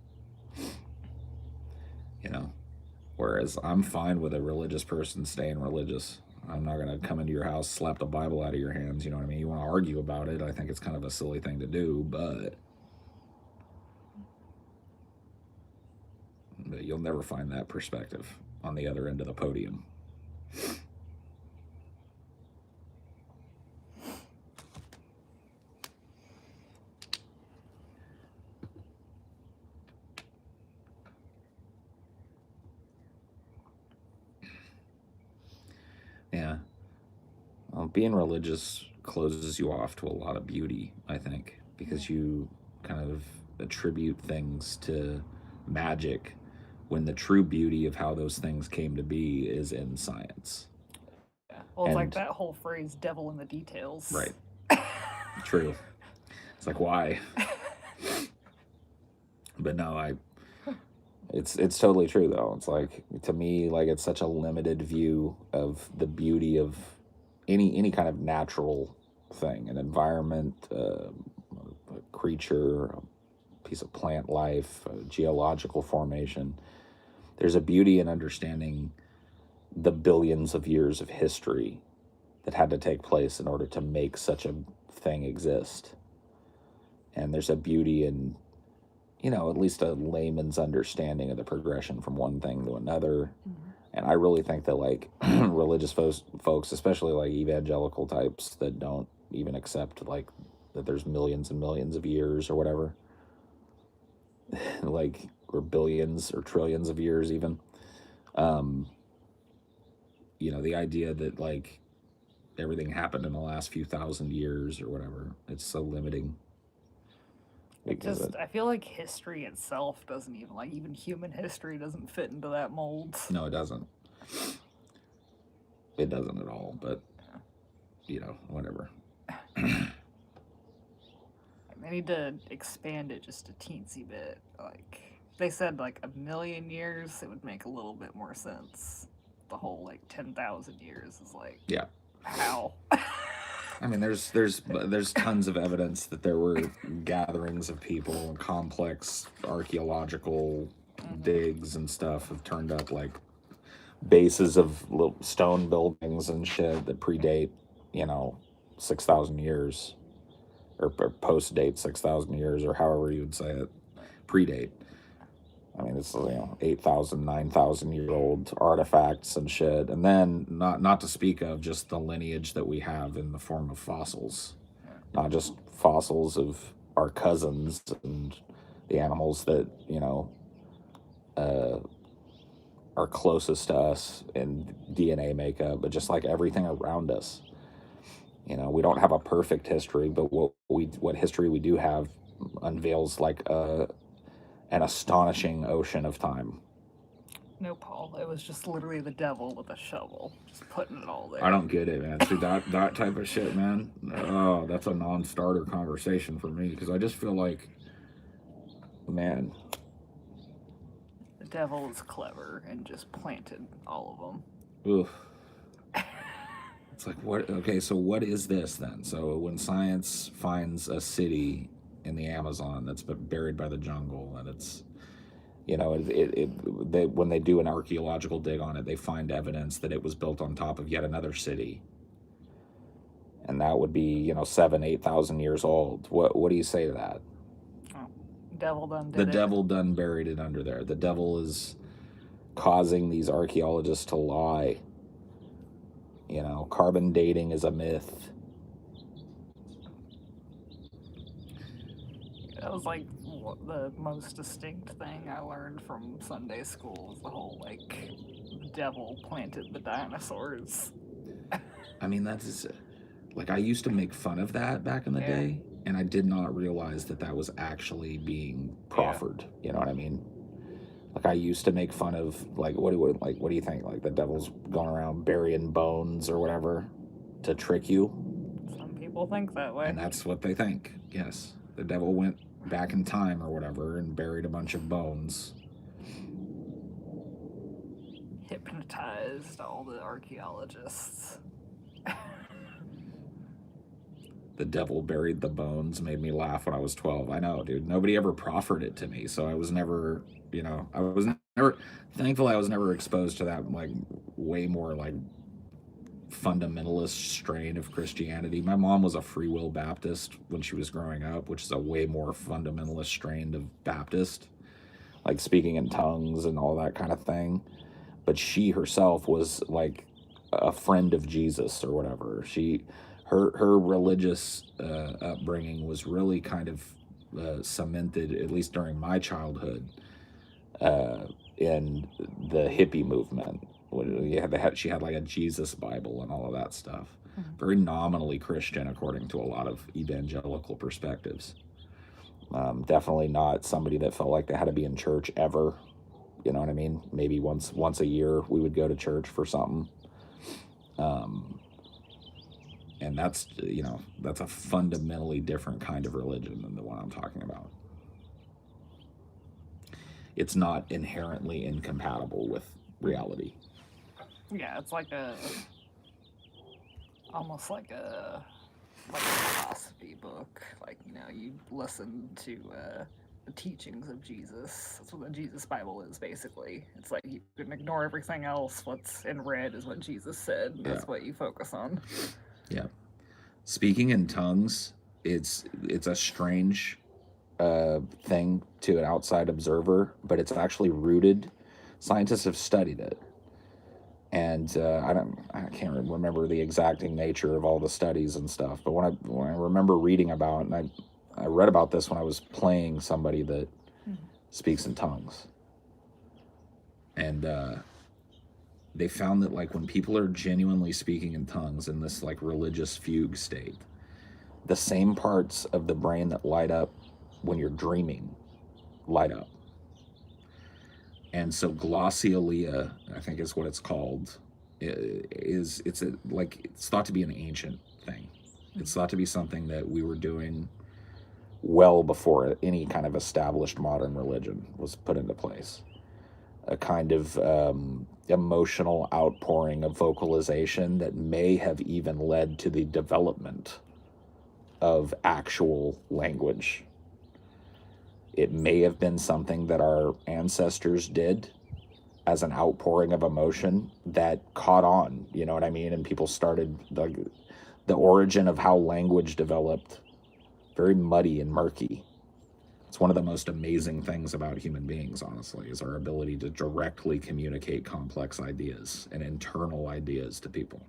Whereas I'm fine with a religious person staying religious. I'm not going to come into your house, slap the Bible out of your hands. You know what I mean? You want to argue about it. I think it's kind of a silly thing to do, but you'll never find that perspective on the other end of the podium. Yeah. Well, being religious closes you off to a lot of beauty, I think, because you kind of attribute things to magic when the true beauty of how those things came to be is in science. Yeah. Well, it's like that whole phrase, devil in the details. Right. True. It's like, why? But no, it's totally true though. It's like, to me, like it's such a limited view of the beauty of any kind of natural thing, an environment, a creature, a piece of plant life, a geological formation. There's a beauty in understanding the billions of years of history that had to take place in order to make such a thing exist. And there's a beauty in, at least a layman's understanding of the progression from one thing to another. And I really think that like religious folks, especially like evangelical types that don't even accept like that there's millions and millions of years or whatever, like, or billions or trillions of years even. The idea that like everything happened in the last few thousand years or whatever. It's so limiting. I feel like history itself doesn't even, like, even human history doesn't fit into that mold. No, it doesn't. It doesn't at all, but, whatever. They need to expand it just a teensy bit. Like, they said, like, 1,000,000 years, it would make a little bit more sense. The whole, like, 10,000 years is like, yeah. How? I mean, there's tons of evidence that there were gatherings of people and complex archaeological digs and stuff have turned up like bases of little stone buildings and shit that predate, 6,000 years or post date 6,000 years or however you would say it, predate. I mean, it's 8,000, 9,000 year old artifacts and shit, and then not to speak of just the lineage that we have in the form of fossils, not just fossils of our cousins and the animals that are closest to us in DNA makeup, but just like everything around us. We don't have a perfect history, but what history we do have unveils like an astonishing ocean of time. No, Paul. It was just literally the devil with a shovel, just putting it all there. I don't get it, man. See, that type of shit, man. Oh, that's a non-starter conversation for me because I just feel like, man, the devil is clever and just planted all of them. Oof. It's like, what? Okay, so what is this then? So when science finds a city in the Amazon that's been buried by the jungle, and it's, when they do an archaeological dig on it, they find evidence that it was built on top of yet another city, and that would be 7,000-8,000 years old. What do you say to that? Oh, devil done did the it. devil done buried it under there. The devil is causing these archaeologists to lie. Carbon dating is a myth. That was like the most distinct thing I learned from Sunday school was the whole like the devil planted the dinosaurs. I mean, that's like I used to make fun of that back in the day, and I did not realize that was actually being proffered. You know what I mean? Like I used to make fun of like what do you think? Like the devil's going around burying bones or whatever to trick you. Some people think that way. And that's what they think. Yes. The devil went back in time or whatever and buried a bunch of bones. Hypnotized all the archaeologists. The devil buried the bones made me laugh when I was 12. I know, dude. Nobody ever proffered it to me, so I was never, thankfully I was never exposed to that like way more like fundamentalist strain of Christianity. My mom was a Free Will Baptist when she was growing up, which is a way more fundamentalist strain of Baptist, like speaking in tongues and all that kind of thing. But she herself was like a friend of Jesus or whatever. Her religious upbringing was really kind of cemented, at least during my childhood, in the hippie movement. She had like a Jesus Bible and all of that stuff. Mm-hmm. Very nominally Christian, according to a lot of evangelical perspectives. Definitely not somebody that felt like they had to be in church ever. You know what I mean? Maybe once a year we would go to church for something. And that's a fundamentally different kind of religion than the one I'm talking about. It's not inherently incompatible with reality. Yeah, it's like almost like a philosophy book. Like, you listen to the teachings of Jesus. That's what the Jesus Bible is, basically. It's like you can ignore everything else. What's in red is what Jesus said. That's what you focus on. Yeah. Speaking in tongues, it's a strange thing to an outside observer, but it's actually rooted. Scientists have studied it, and I can't remember the exacting nature of all the studies and stuff. But when I remember reading about, and I read about this when I was playing somebody that speaks in tongues, and they found that like when people are genuinely speaking in tongues in this like religious fugue state, the same parts of the brain that light up when you're dreaming light up. And so glossolalia, I think is what it's called, it's thought to be an ancient thing. It's thought to be something that we were doing well before any kind of established modern religion was put into place. A kind of emotional outpouring of vocalization that may have even led to the development of actual language. It may have been something that our ancestors did as an outpouring of emotion that caught on, you know what I mean? And people started, the origin of how language developed, very muddy and murky. It's one of the most amazing things about human beings, honestly, is our ability to directly communicate complex ideas and internal ideas to people.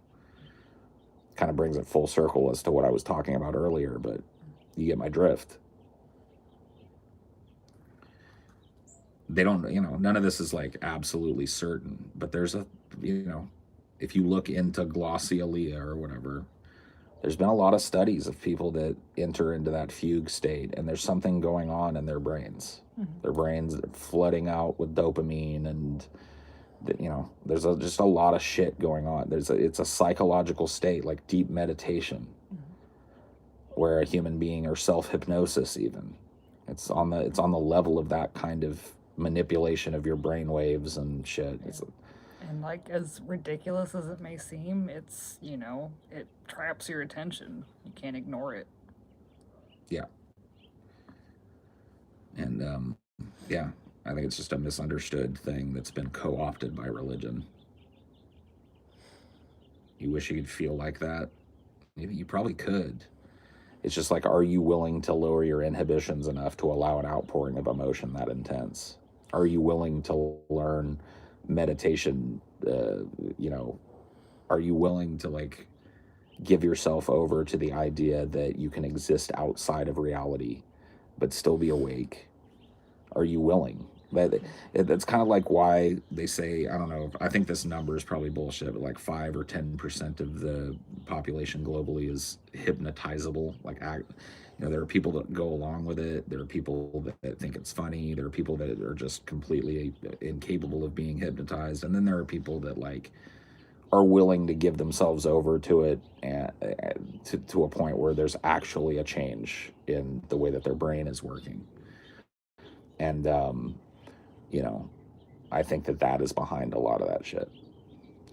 Kind of brings it full circle as to what I was talking about earlier, but you get my drift. They don't, none of this is like absolutely certain, but there's if you look into glossolalia or whatever, there's been a lot of studies of people that enter into that fugue state, and there's something going on in their brains. Their brains are flooding out with dopamine, and there's just a lot of shit going on. It's a psychological state, like deep meditation, where a human being, or self-hypnosis even, it's on the level of that kind of manipulation of your brain waves and shit. And like, as ridiculous as it may seem, it's, it traps your attention. You can't ignore it. Yeah. And yeah, I think it's just a misunderstood thing that's been co-opted by religion. You wish you could feel like that? Maybe you probably could. It's just like, are you willing to lower your inhibitions enough to allow an outpouring of emotion that intense? Are you willing to learn meditation? Are you willing to like give yourself over to the idea that you can exist outside of reality but still be awake? Are you willing? That's kind of like why they say, I don't know, I think this number is probably bullshit, but like 5 or 10% of the population globally is hypnotizable. Like, there are people that go along with it. There are people that think it's funny. There are people that are just completely incapable of being hypnotized. And then there are people that like are willing to give themselves over to it, and to a point where there's actually a change in the way that their brain is working. And I think that is behind a lot of that shit.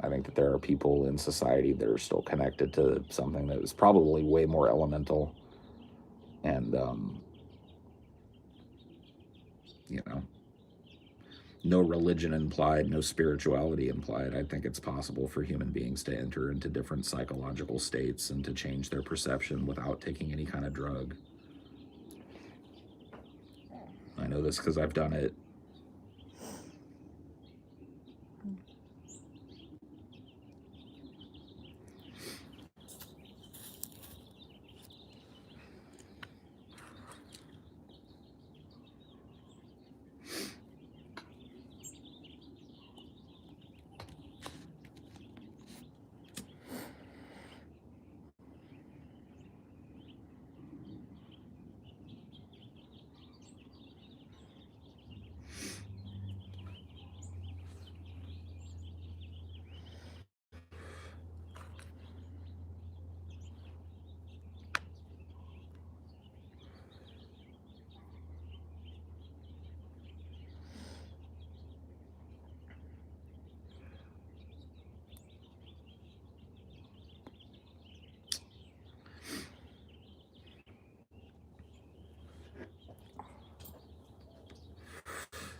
I think that there are people in society that are still connected to something that is probably way more elemental, and no religion implied, no spirituality implied. I think it's possible for human beings to enter into different psychological states and to change their perception without taking any kind of drug. I know this because I've done it.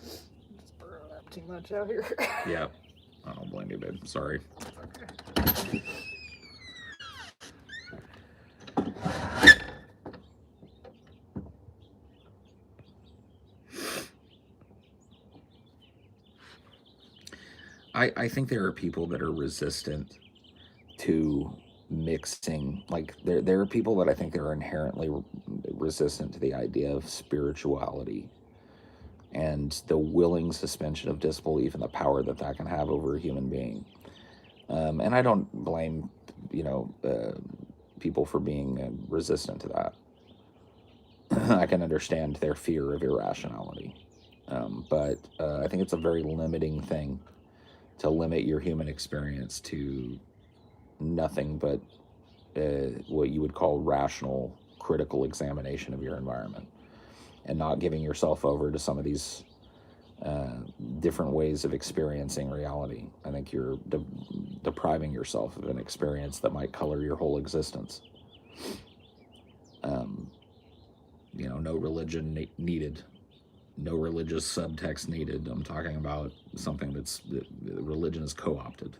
Just throwing up too much out here. Yeah, I don't blame you, babe. Sorry. Okay. I think there are people that are resistant to mixing. Like, there are people that I think that are inherently resistant to the idea of spirituality and the willing suspension of disbelief and the power that that can have over a human being. And I don't blame, people for being resistant to that. I can understand their fear of irrationality. But I think it's a very limiting thing to limit your human experience to nothing but what you would call rational, critical examination of your environment, and not giving yourself over to some of these different ways of experiencing reality. I think you're depriving yourself of an experience that might color your whole existence. No religion needed, no religious subtext needed. I'm talking about something that religion is co-opted.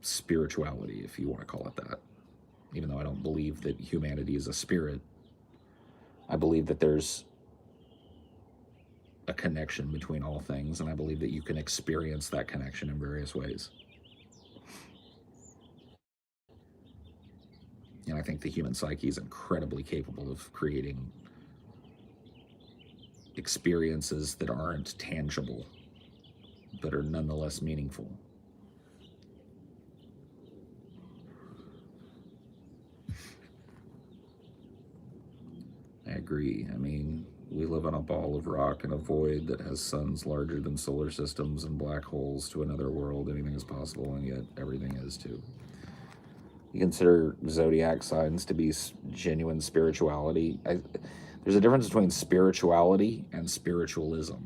Spirituality, if you want to call it that. Even though I don't believe that humanity is a spirit, I believe that there's a connection between all things, and I believe that you can experience that connection in various ways. And I think the human psyche is incredibly capable of creating experiences that aren't tangible, but are nonetheless meaningful. I agree. I mean, we live on a ball of rock in a void that has suns larger than solar systems and black holes to another world. Anything is possible, and yet everything is too. You consider zodiac signs to be genuine spirituality. There's a difference between spirituality and spiritualism.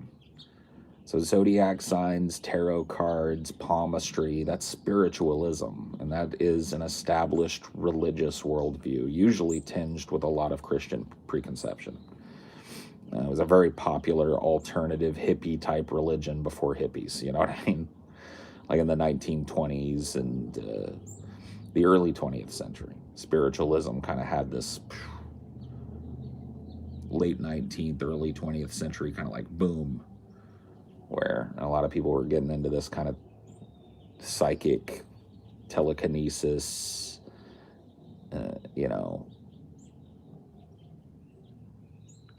So zodiac signs, tarot cards, palmistry, that's spiritualism. And that is an established religious worldview, usually tinged with a lot of Christian preconception. It was a very popular alternative hippie type religion before hippies, you know what I mean? Like in the 1920s and the early 20th century. Spiritualism kind of had this late 19th, early 20th century kind of like boom, where a lot of people were getting into this kind of psychic telekinesis,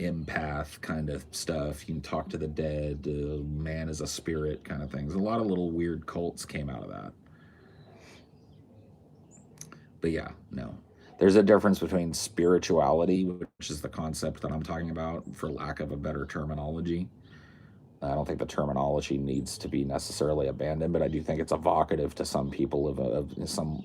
empath kind of stuff. You can talk to the dead, man is a spirit kind of things. A lot of little weird cults came out of that. But yeah, no. There's a difference between spirituality, which is the concept that I'm talking about, for lack of a better terminology. I don't think the terminology needs to be necessarily abandoned, but I do think it's evocative to some people of some,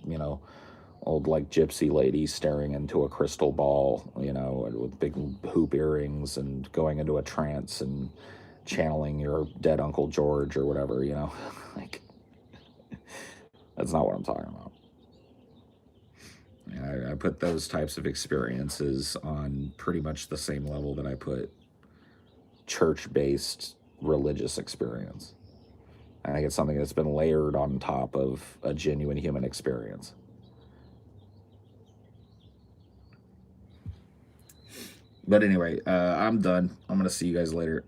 old like gypsy lady staring into a crystal ball, with big hoop earrings and going into a trance and channeling your dead Uncle George or whatever, like that's not what I'm talking about. I put those types of experiences on pretty much the same level that I put church-based religious experience. I think it's something that's been layered on top of a genuine human experience. But anyway, I'm done. I'm going to see you guys later.